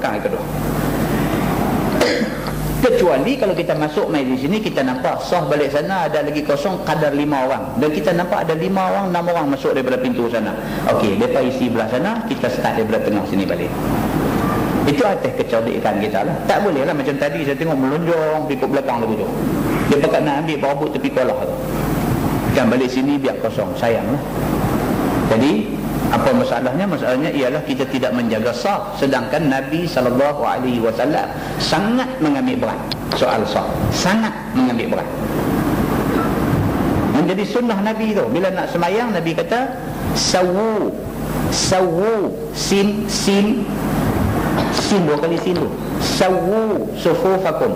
Kecuali kalau kita masuk main di sini, kita nampak sah balik sana ada lagi kosong kadar 5 orang, dan kita nampak ada 5 orang, 6 orang masuk daripada pintu sana. Okey, mereka isi belah sana, kita start daripada tengah sini balik. Itu atas kecerdikan kita lah. Tak boleh lah macam tadi saya tengok melonjong ikut belakang lagu tu, dia pakat nak ambil perabot tepi kolah tu, kan balik sini biar kosong, sayang lah. Jadi apa masalahnya? Masalahnya ialah kita tidak menjaga saf, sedangkan Nabi SAW sangat mengambil berat soal saf, sangat mengambil berat. Menjadi sunnah Nabi tu, bila nak semayang Nabi kata sawu, sin 2 kali sin tu, sawu sufufakum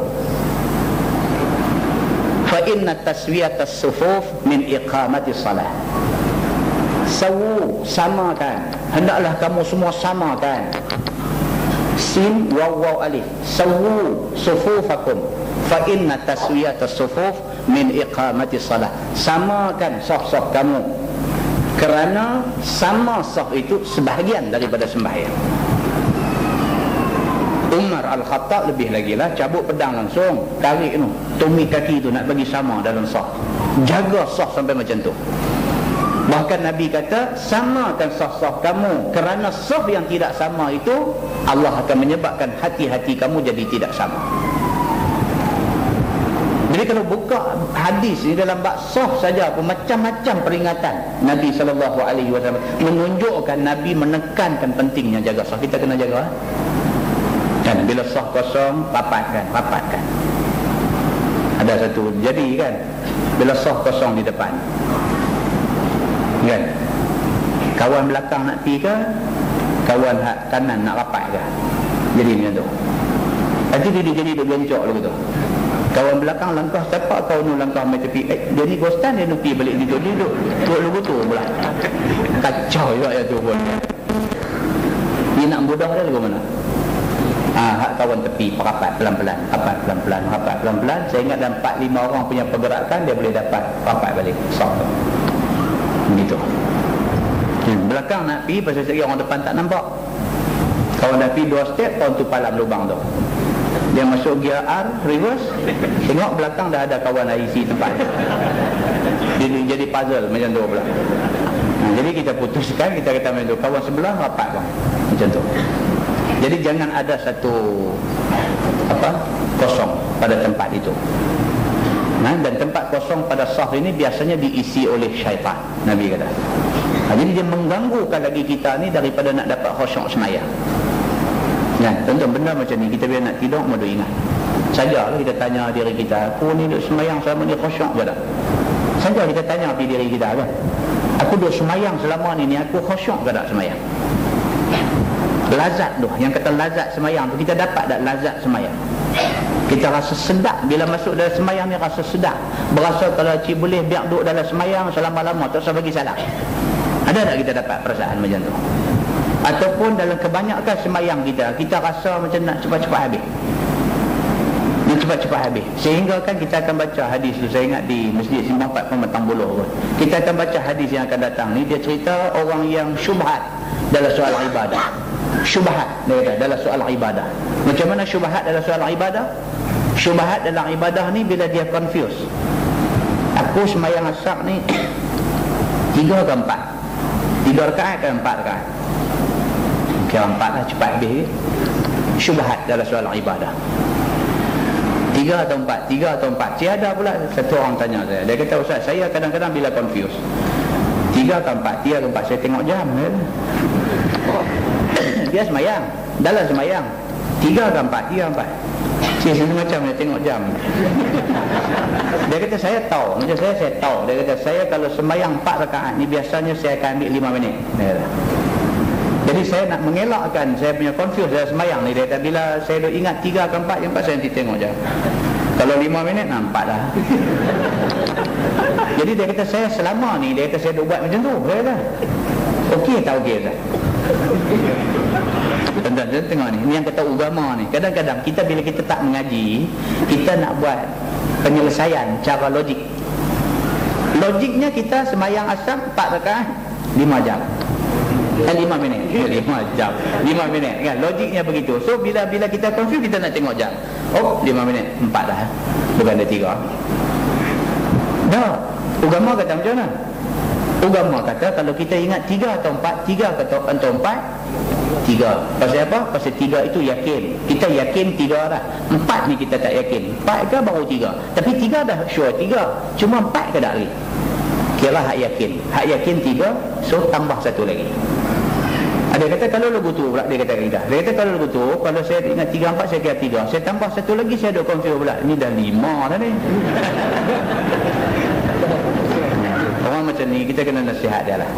fa inna taswiyatas sufuf min iqamati salah. Sawu, samakan, hendaklah kamu semua samakan. Sin waw alif, sawu sufufakum fa inna taswiyatas sufuf min iqamati salah. Samakan saf-saf kamu, kerana sama saf itu sebahagian daripada sembahyang. Umar Al-Khattab lebih lagi lah, cabut pedang langsung, tarik tu, tumit kaki tu nak bagi sama dalam saf, jaga saf sampai macam tu. Bahkan Nabi kata samakan saf-saf kamu, kerana saf yang tidak sama itu Allah akan menyebabkan hati-hati kamu jadi tidak sama. Jadi kalau buka hadis ni dalam bab saf saja pun macam-macam peringatan Nabi SAW menunjukkan Nabi menekankan pentingnya jaga saf. Kita kena jaga kan, bila saf kosong rapatkan. Ada satu jadi kan, bila saf kosong di depan kan, kawan belakang nak pergi ke, kawan kanan nak rapat ke, jadi macam tu. Nanti dia jadi duduk gencok lagu tu, kawan belakang langkah sepak, kau nu langkah mai tepi, dia ni ghostan, dia nu pergi balik situ, dia duduk lagu tu pula, kacau juga ya tu pun. Dia nak mudah dia lagu mana? Hak kawan tepi rapat pelan-pelan, rapat pelan-pelan, saya ingat dalam 4-5 orang punya pergerakan dia boleh dapat rapat balik saf tu. Begitu. Belakang nak pergi, pasal sekali orang depan tak nampak, kawan dah pergi 2 step, kawan tu palam lubang tu, dia masuk gear R, reverse, tengok belakang dah ada kawan IC tempat. Jadi puzzle macam tu pula. Jadi kita putuskan, kita kata macam tu, kawan sebelah rapat bang, macam tu. Jadi jangan ada satu kosong pada tempat itu. Dan tempat kosong pada saf ini biasanya diisi oleh syaitan, Nabi kata. Jadi dia mengganggukan lagi kita ni daripada nak dapat khusyuk semayang. Tonton benda macam ni, kita bila nak tidur mesti ingat. Sajalah kita tanya diri kita, aku ni duduk semayang selama ni khusyuk ke tak? Saja kita tanya diri kita kan, aku duduk semayang selama ni aku khusyuk ke tak semayang? Lazat tu, yang kata lazat semayang tu, kita dapat tak lazat semayang? Kita rasa sedap bila masuk dalam semayang ni, rasa sedap, berasa kalau cik boleh biar duduk dalam semayang selama-lama, tak usah bagi salah. Ada tak kita dapat perasaan macam tu? Ataupun dalam kebanyakan semayang kita rasa macam nak cepat-cepat habis, sehingga kan kita akan baca hadis tu. Saya ingat di Masjid Simpang 4 Pematang Buluh, kita akan baca hadis yang akan datang ni. Dia cerita orang yang syubhat dalam soal ibadah. Syubhat dalam soal ibadah. Macam mana syubhat dalam soal ibadah? Syubhat dalam ibadah ni bila dia confuse, aku semayang asar ni 3 ke 4, 3 rakaat ke 4 rakaat, kira 4 lah, cepat habis. Syubhat dalam soal ibadah, 3 atau 4. Tiada pula satu orang tanya saya, dia kata, Ustaz, saya kadang-kadang bila confuse 3 ke 4, saya tengok jam dia semayang, dalam semayang 3 ke 4. Saya macam dia tengok jam. Dia kata saya tahu, macam saya tahu. Dia kata saya kalau semayang 4 rakaat ni biasanya saya akan ambil 5 minit. Jadi saya nak mengelakkan saya punya confuse dalam semayang ni. Dia kata bila saya dah ingat 3 ke 4, yang 4 saya nanti tengok jam. Kalau 5 minit nampak dah. Jadi dia kata saya selama ni, dia kata saya dah buat macam tu. Dia kata okey tak okey Ustaz? Tuan-tuan tengok ni, yang kata agama ni, kadang-kadang kita bila kita tak mengaji, kita nak buat penyelesaian cara logik. Logiknya kita semayang asar 4 rakaat 5 jam. 5 minit 5 jam 5 minit kan, logiknya begitu. So bila kita confuse, kita nak tengok jam. 5 minit 4 dah, bukan ada 3 dah. Agama kata macam mana? Agama kata kalau kita ingat 3 atau 4, 3 atau 4, 3. Pasal apa? Pasal 3 itu yakin. Kita yakin 3 dah. 4 ni kita tak yakin. 4 ke baru 3. Tapi 3 dah sure 3. Cuma 4 ke tak lagi? Kira hak yakin. Hak yakin 3, so tambah satu lagi. Ada kata kalau lagu tu pula, dia kata kita. Dia kata kalau lagu tu, kalau saya ingat 3, 4, saya kira 3. Saya tambah satu lagi, saya ada confuse pula. Ini dah 5 dah ni. Orang macam ni, kita kena nasihat dia lah.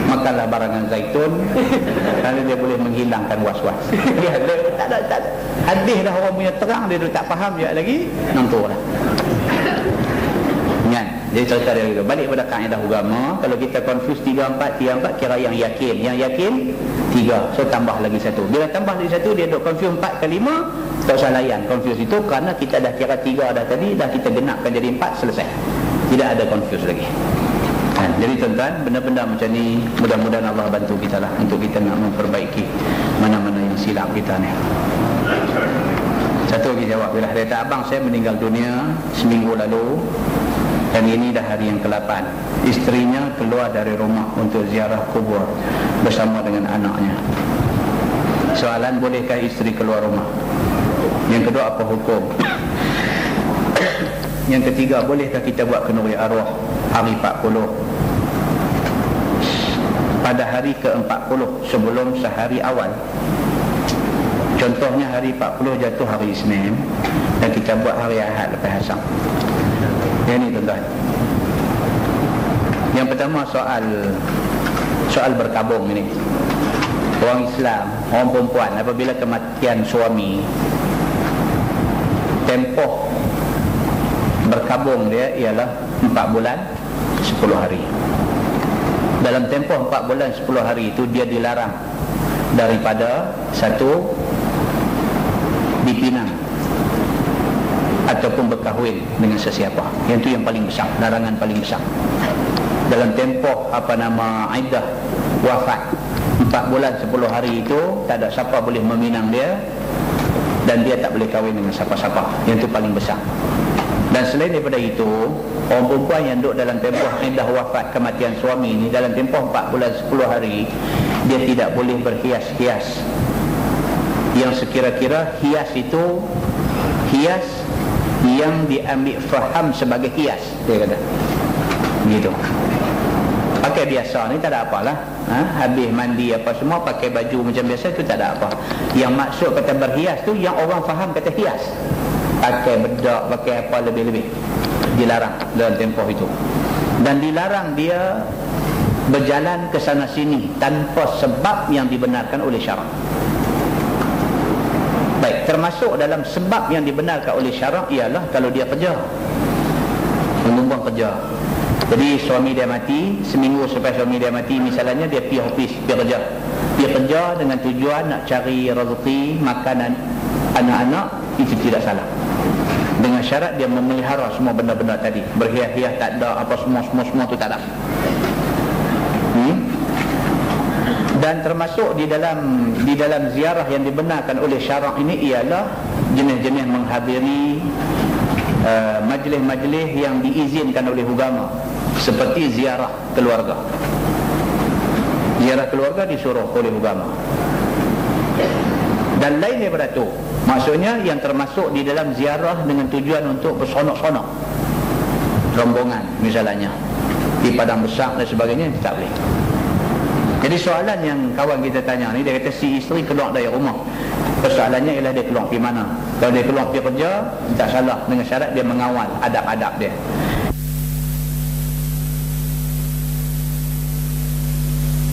Makanlah barangan zaitun, kerana dia boleh menghilangkan was-was. Dia tak ada. Hadis dah orang punya terang, dia tak faham dia lagi, nantur lah. Kan? Jadi cerita dia gitu. Balik pada kaedah agama, kalau kita confuse 3, 4, kira yang yakin. Yang yakin 3, so tambah lagi 1. Bila tambah lagi 1, dia duk confuse 4 ke 5, tak usah layan confuse itu, kerana kita dah kira 3 dah tadi, dah kita genapkan jadi 4, selesai. Tidak ada confuse lagi. Jadi tuan-tuan, benda-benda macam ni mudah-mudahan Allah bantu kita lah, untuk kita nak memperbaiki mana-mana yang silap kita ni. Satu lagi jawab, bila dia kata abang saya meninggal dunia seminggu lalu, dan ini dah hari yang ke-8. Isterinya keluar dari rumah untuk ziarah kubur bersama dengan anaknya. Soalan, bolehkah isteri keluar rumah? Yang kedua, apa hukum? Yang ketiga, bolehkah kita buat kenduri arwah hari 40 pada hari ke-40 sebelum sehari awal? Contohnya hari 40 jatuh hari Isnin, dan kita buat hari Ahad lepas Asar. Yang ni tuan-tuan. Yang pertama, soal berkabung ini. Orang Islam, orang perempuan, apabila kematian suami, tempoh berkabung dia ialah 4 bulan 10 hari. Dalam tempoh 4 bulan 10 hari itu, dia dilarang daripada satu, dipinang ataupun berkahwin dengan sesiapa. Yang itu yang paling besar, larangan paling besar. Dalam tempoh iddah wafat 4 bulan 10 hari itu, tak ada siapa boleh meminang dia, dan dia tak boleh kahwin dengan siapa-siapa. Yang itu paling besar. Dan selain daripada itu, orang perempuan yang duduk dalam tempoh iddah wafat kematian suami ini, dalam tempoh 4 bulan 10 hari, dia tidak boleh berhias-hias. Yang sekira-kira hias itu hias yang diambil faham sebagai hias, dia kata begitu. Pakai biasa ni tak ada apalah, habis mandi apa semua, pakai baju macam biasa, tu tak ada apa. Yang maksud kata berhias tu, yang orang faham kata hias, pakai bedak, pakai apa lebih-lebih, dilarang dalam tempoh itu. Dan dilarang dia berjalan ke sana sini tanpa sebab yang dibenarkan oleh syarak. Baik, termasuk dalam sebab yang dibenarkan oleh syarak ialah kalau dia kerja, menumbang kerja. Jadi suami dia mati, seminggu selepas suami dia mati misalnya, dia pergi office, pergi kerja dengan tujuan nak cari rezeki makanan anak-anak, itu tidak salah. Dengan syarat dia memelihara semua benda-benda tadi, berhias-hias tak ada, apa semua tu tak ada. Dan termasuk di dalam ziarah yang dibenarkan oleh syarak ini ialah jenis-jenis menghadiri majlis-majlis yang diizinkan oleh agama, seperti ziarah keluarga. Ziarah keluarga disuruh oleh agama. Dan lain daripada itu, maksudnya yang termasuk di dalam ziarah dengan tujuan untuk bersonok-sonok, rombongan misalnya di padang besar dan sebagainya, tak boleh. Jadi soalan yang kawan kita tanya ni, dia kata si isteri keluar dari rumah, persoalannya ialah dia keluar pergi mana. Kalau dia keluar pergi kerja, tak salah, dengan syarat dia mengawal adab-adab dia.